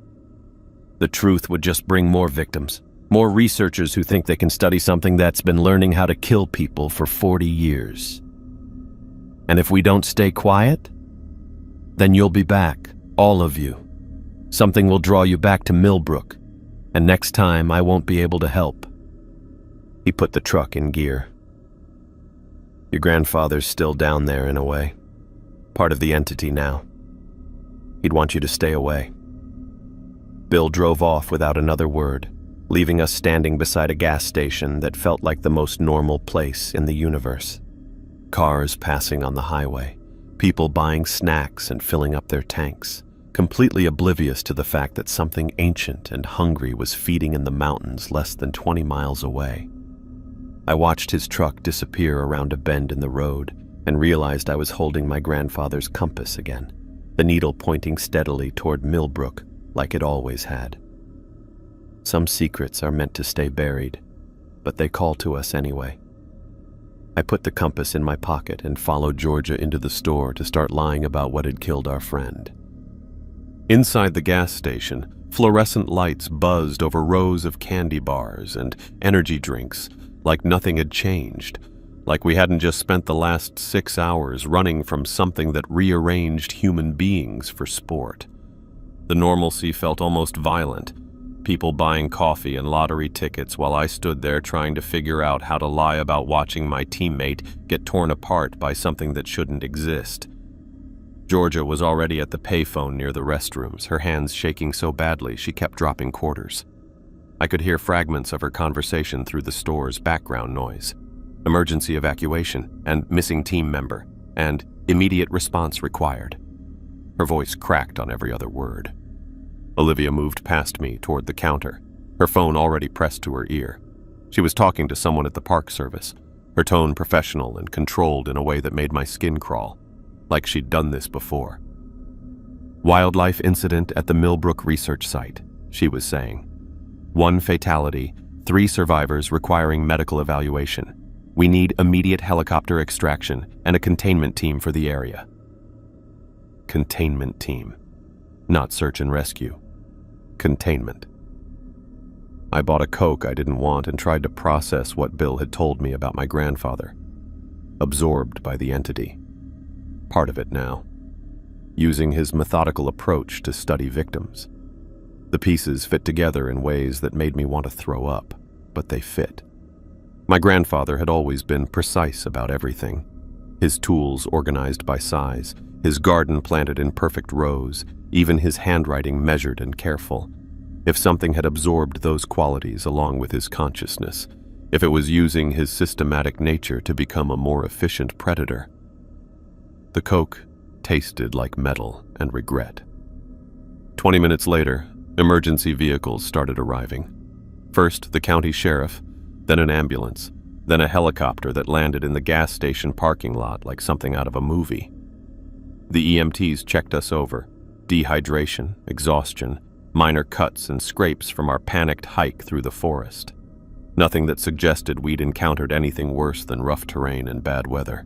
The truth would just bring more victims, more researchers who think they can study something that's been learning how to kill people for 40 years. And if we don't stay quiet, then you'll be back, all of you. Something will draw you back to Millbrook, and next time I won't be able to help." He put the truck in gear. "Your grandfather's still down there in a way, part of the entity now. He'd want you to stay away." Bill drove off without another word, leaving us standing beside a gas station that felt like the most normal place in the universe. Cars passing on the highway, people buying snacks and filling up their tanks, completely oblivious to the fact that something ancient and hungry was feeding in the mountains less than 20 miles away. I watched his truck disappear around a bend in the road and realized I was holding my grandfather's compass again, the needle pointing steadily toward Millbrook like it always had. Some secrets are meant to stay buried, but they call to us anyway. I put the compass in my pocket and followed Georgia into the store to start lying about what had killed our friend. Inside the gas station, fluorescent lights buzzed over rows of candy bars and energy drinks like nothing had changed, like we hadn't just spent the last 6 hours running from something that rearranged human beings for sport. The normalcy felt almost violent, people buying coffee and lottery tickets while I stood there trying to figure out how to lie about watching my teammate get torn apart by something that shouldn't exist. Georgia was already at the payphone near the restrooms, her hands shaking so badly she kept dropping quarters. I could hear fragments of her conversation through the store's background noise. Emergency evacuation, and missing team member, and immediate response required. Her voice cracked on every other word. Olivia moved past me toward the counter, her phone already pressed to her ear. She was talking to someone at the Park Service, her tone professional and controlled in a way that made my skin crawl, like she'd done this before. "Wildlife incident at the Millbrook research site," she was saying. "1 fatality, 3 survivors requiring medical evaluation. We need immediate helicopter extraction and a containment team for the area." Containment team. Not search and rescue. Containment. I bought a Coke I didn't want and tried to process what Bill had told me about my grandfather. Absorbed by the entity. Part of it now. Using his methodical approach to study victims. The pieces fit together in ways that made me want to throw up, but they fit. My grandfather had always been precise about everything. His tools organized by size, his garden planted in perfect rows, even his handwriting measured and careful. If something had absorbed those qualities along with his consciousness, if it was using his systematic nature to become a more efficient predator. The Coke tasted like metal and regret. 20 minutes later, emergency vehicles started arriving. First, the county sheriff, then an ambulance, then a helicopter that landed in the gas station parking lot like something out of a movie. The EMTs checked us over. Dehydration, exhaustion, minor cuts and scrapes from our panicked hike through the forest. Nothing that suggested we'd encountered anything worse than rough terrain and bad weather.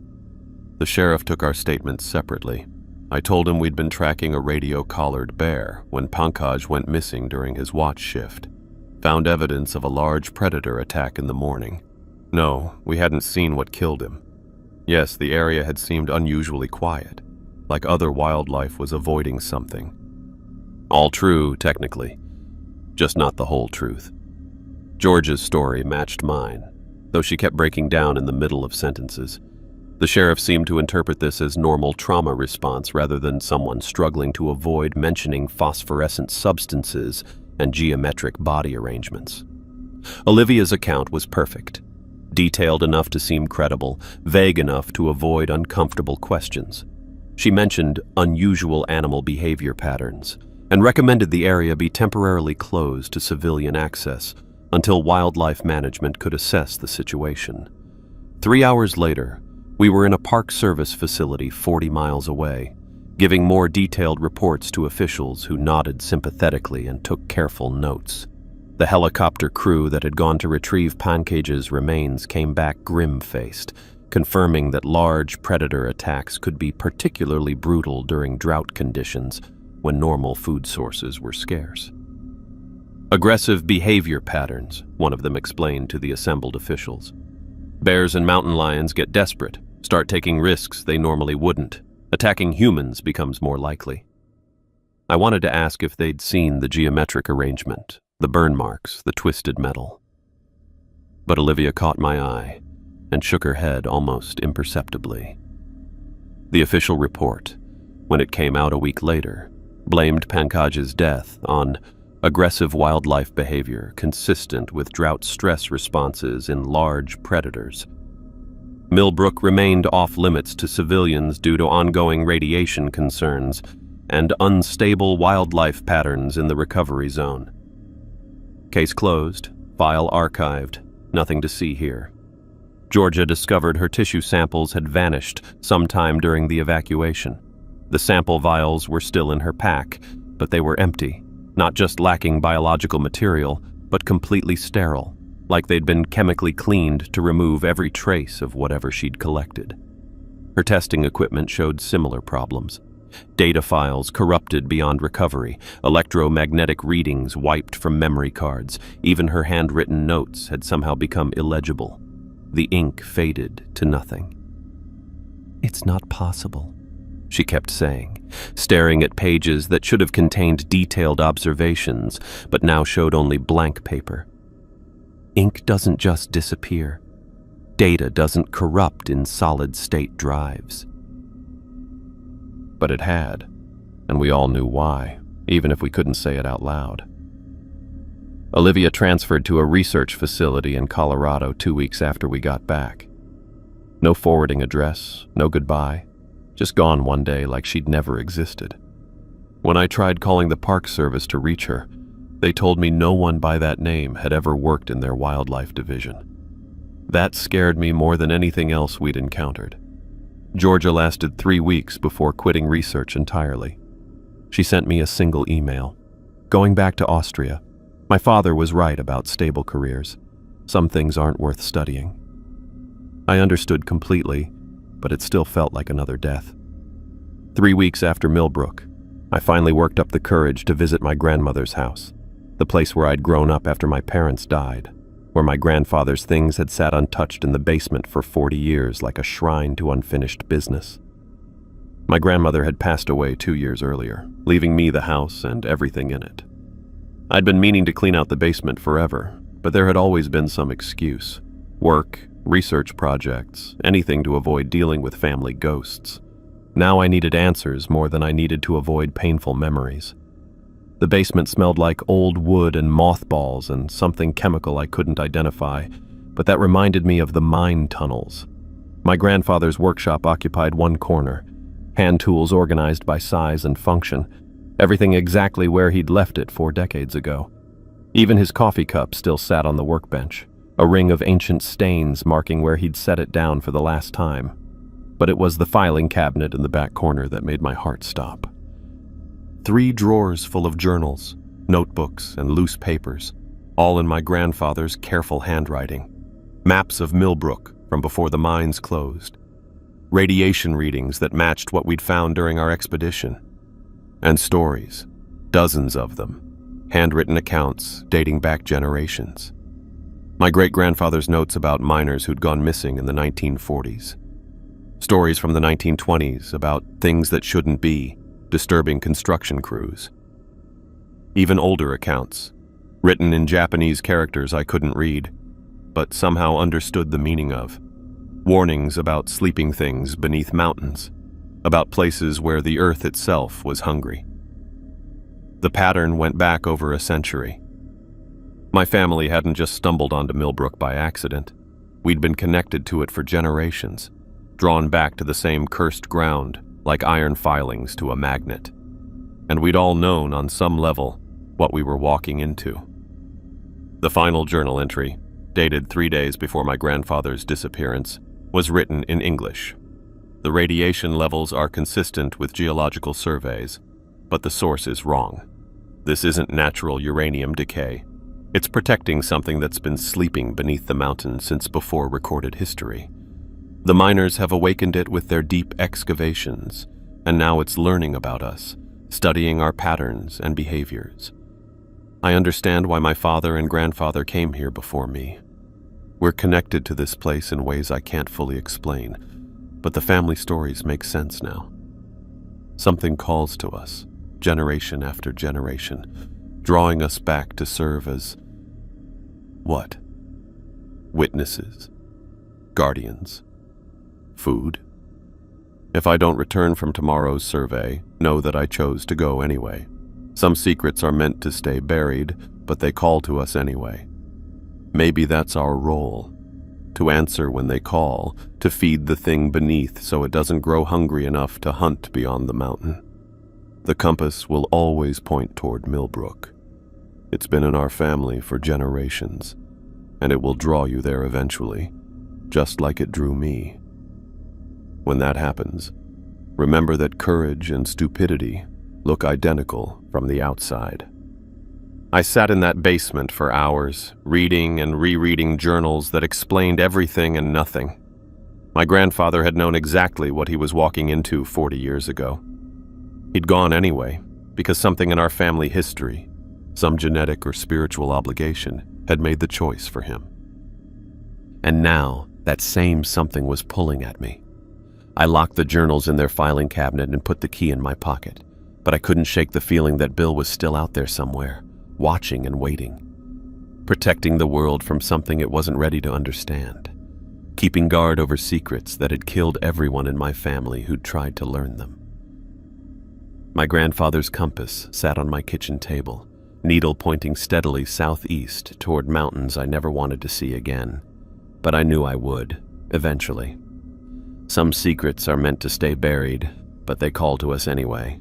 The sheriff took our statements separately. I told him we'd been tracking a radio-collared bear when Pankaj went missing during his watch shift. Found evidence of a large predator attack in the morning. No, we hadn't seen what killed him. Yes, the area had seemed unusually quiet, like other wildlife was avoiding something. All true, technically, just not the whole truth. George's story matched mine, though she kept breaking down in the middle of sentences. The sheriff seemed to interpret this as normal trauma response rather than someone struggling to avoid mentioning phosphorescent substances and geometric body arrangements. Olivia's account was perfect. Detailed enough to seem credible, vague enough to avoid uncomfortable questions. She mentioned unusual animal behavior patterns and recommended the area be temporarily closed to civilian access until wildlife management could assess the situation. 3 hours later, we were in a Park Service facility 40 miles away, giving more detailed reports to officials who nodded sympathetically and took careful notes. The helicopter crew that had gone to retrieve Pankaj's remains came back grim-faced, confirming that large predator attacks could be particularly brutal during drought conditions when normal food sources were scarce. Aggressive behavior patterns, one of them explained to the assembled officials. Bears and mountain lions get desperate, start taking risks they normally wouldn't. Attacking humans becomes more likely. I wanted to ask if they'd seen the geometric arrangement, the burn marks, the twisted metal. But Olivia caught my eye and shook her head almost imperceptibly. The official report, when it came out a week later, blamed Pankaj's death on aggressive wildlife behavior consistent with drought stress responses in large predators. Millbrook remained off-limits to civilians due to ongoing radiation concerns and unstable wildlife patterns in the recovery zone. Case closed, file archived, nothing to see here. Georgia discovered her tissue samples had vanished sometime during the evacuation. The sample vials were still in her pack, but they were empty, not just lacking biological material, but completely sterile, like they'd been chemically cleaned to remove every trace of whatever she'd collected. Her testing equipment showed similar problems. Data files corrupted beyond recovery, electromagnetic readings wiped from memory cards, even her handwritten notes had somehow become illegible. The ink faded to nothing. "It's not possible," she kept saying, staring at pages that should have contained detailed observations, but now showed only blank paper. Ink doesn't just disappear. Data doesn't corrupt in solid-state drives. But it had, and we all knew why, even if we couldn't say it out loud. Olivia transferred to a research facility in Colorado 2 weeks after we got back. No forwarding address, no goodbye, just gone one day like she'd never existed. When I tried calling the Park Service to reach her, they told me no one by that name had ever worked in their wildlife division. That scared me more than anything else we'd encountered. Georgia lasted 3 weeks before quitting research entirely. She sent me a single email. Going back to Austria. My father was right about stable careers. Some things aren't worth studying. I understood completely, but it still felt like another death. 3 weeks after Millbrook, I finally worked up the courage to visit my grandmother's house, the place where I'd grown up after my parents died, where my grandfather's things had sat untouched in the basement for 40 years like a shrine to unfinished business. My grandmother had passed away 2 years earlier, leaving me the house and everything in it. I'd been meaning to clean out the basement forever, but there had always been some excuse. Work, research projects, anything to avoid dealing with family ghosts. Now I needed answers more than I needed to avoid painful memories. The basement smelled like old wood and mothballs and something chemical I couldn't identify, but that reminded me of the mine tunnels. My grandfather's workshop occupied one corner, hand tools organized by size and function, everything exactly where he'd left it 4 decades ago. Even his coffee cup still sat on the workbench, a ring of ancient stains marking where he'd set it down for the last time. But it was the filing cabinet in the back corner that made my heart stop. 3 drawers full of journals, notebooks, and loose papers, all in my grandfather's careful handwriting. Maps of Millbrook from before the mines closed. Radiation readings that matched what we'd found during our expedition. And stories, dozens of them, handwritten accounts dating back generations. My great-grandfather's notes about miners who'd gone missing in the 1940s. Stories from the 1920s about things that shouldn't be, disturbing construction crews. Even older accounts, written in Japanese characters I couldn't read, but somehow understood the meaning of. Warnings about sleeping things beneath mountains, about places where the earth itself was hungry. The pattern went back over a century. My family hadn't just stumbled onto Millbrook by accident. We'd been connected to it for generations, drawn back to the same cursed ground, like iron filings to a magnet. And we'd all known on some level what we were walking into. The final journal entry, dated 3 days before my grandfather's disappearance, was written in English. The radiation levels are consistent with geological surveys, but the source is wrong. This isn't natural uranium decay. It's protecting something that's been sleeping beneath the mountain since before recorded history. The miners have awakened it with their deep excavations, and now it's learning about us, studying our patterns and behaviors. I understand why my father and grandfather came here before me. We're connected to this place in ways I can't fully explain, but the family stories make sense now. Something calls to us, generation after generation, drawing us back to serve as what? Witnesses? Guardians? Food? If I don't return from tomorrow's survey, know that I chose to go anyway. Some secrets are meant to stay buried, but they call to us anyway. Maybe that's our role, to answer when they call, to feed the thing beneath so it doesn't grow hungry enough to hunt beyond the mountain. The compass will always point toward Millbrook. It's been in our family for generations, and it will draw you there eventually, just like it drew me. When that happens, remember that courage and stupidity look identical from the outside. I sat in that basement for hours, reading and rereading journals that explained everything and nothing. My grandfather had known exactly what he was walking into 40 years ago. He'd gone anyway, because something in our family history, some genetic or spiritual obligation, had made the choice for him. And now, that same something was pulling at me. I locked the journals in their filing cabinet and put the key in my pocket, but I couldn't shake the feeling that Bill was still out there somewhere, watching and waiting, protecting the world from something it wasn't ready to understand, keeping guard over secrets that had killed everyone in my family who'd tried to learn them. My grandfather's compass sat on my kitchen table, needle pointing steadily southeast toward mountains I never wanted to see again, but I knew I would, eventually. Some secrets are meant to stay buried, but they call to us anyway.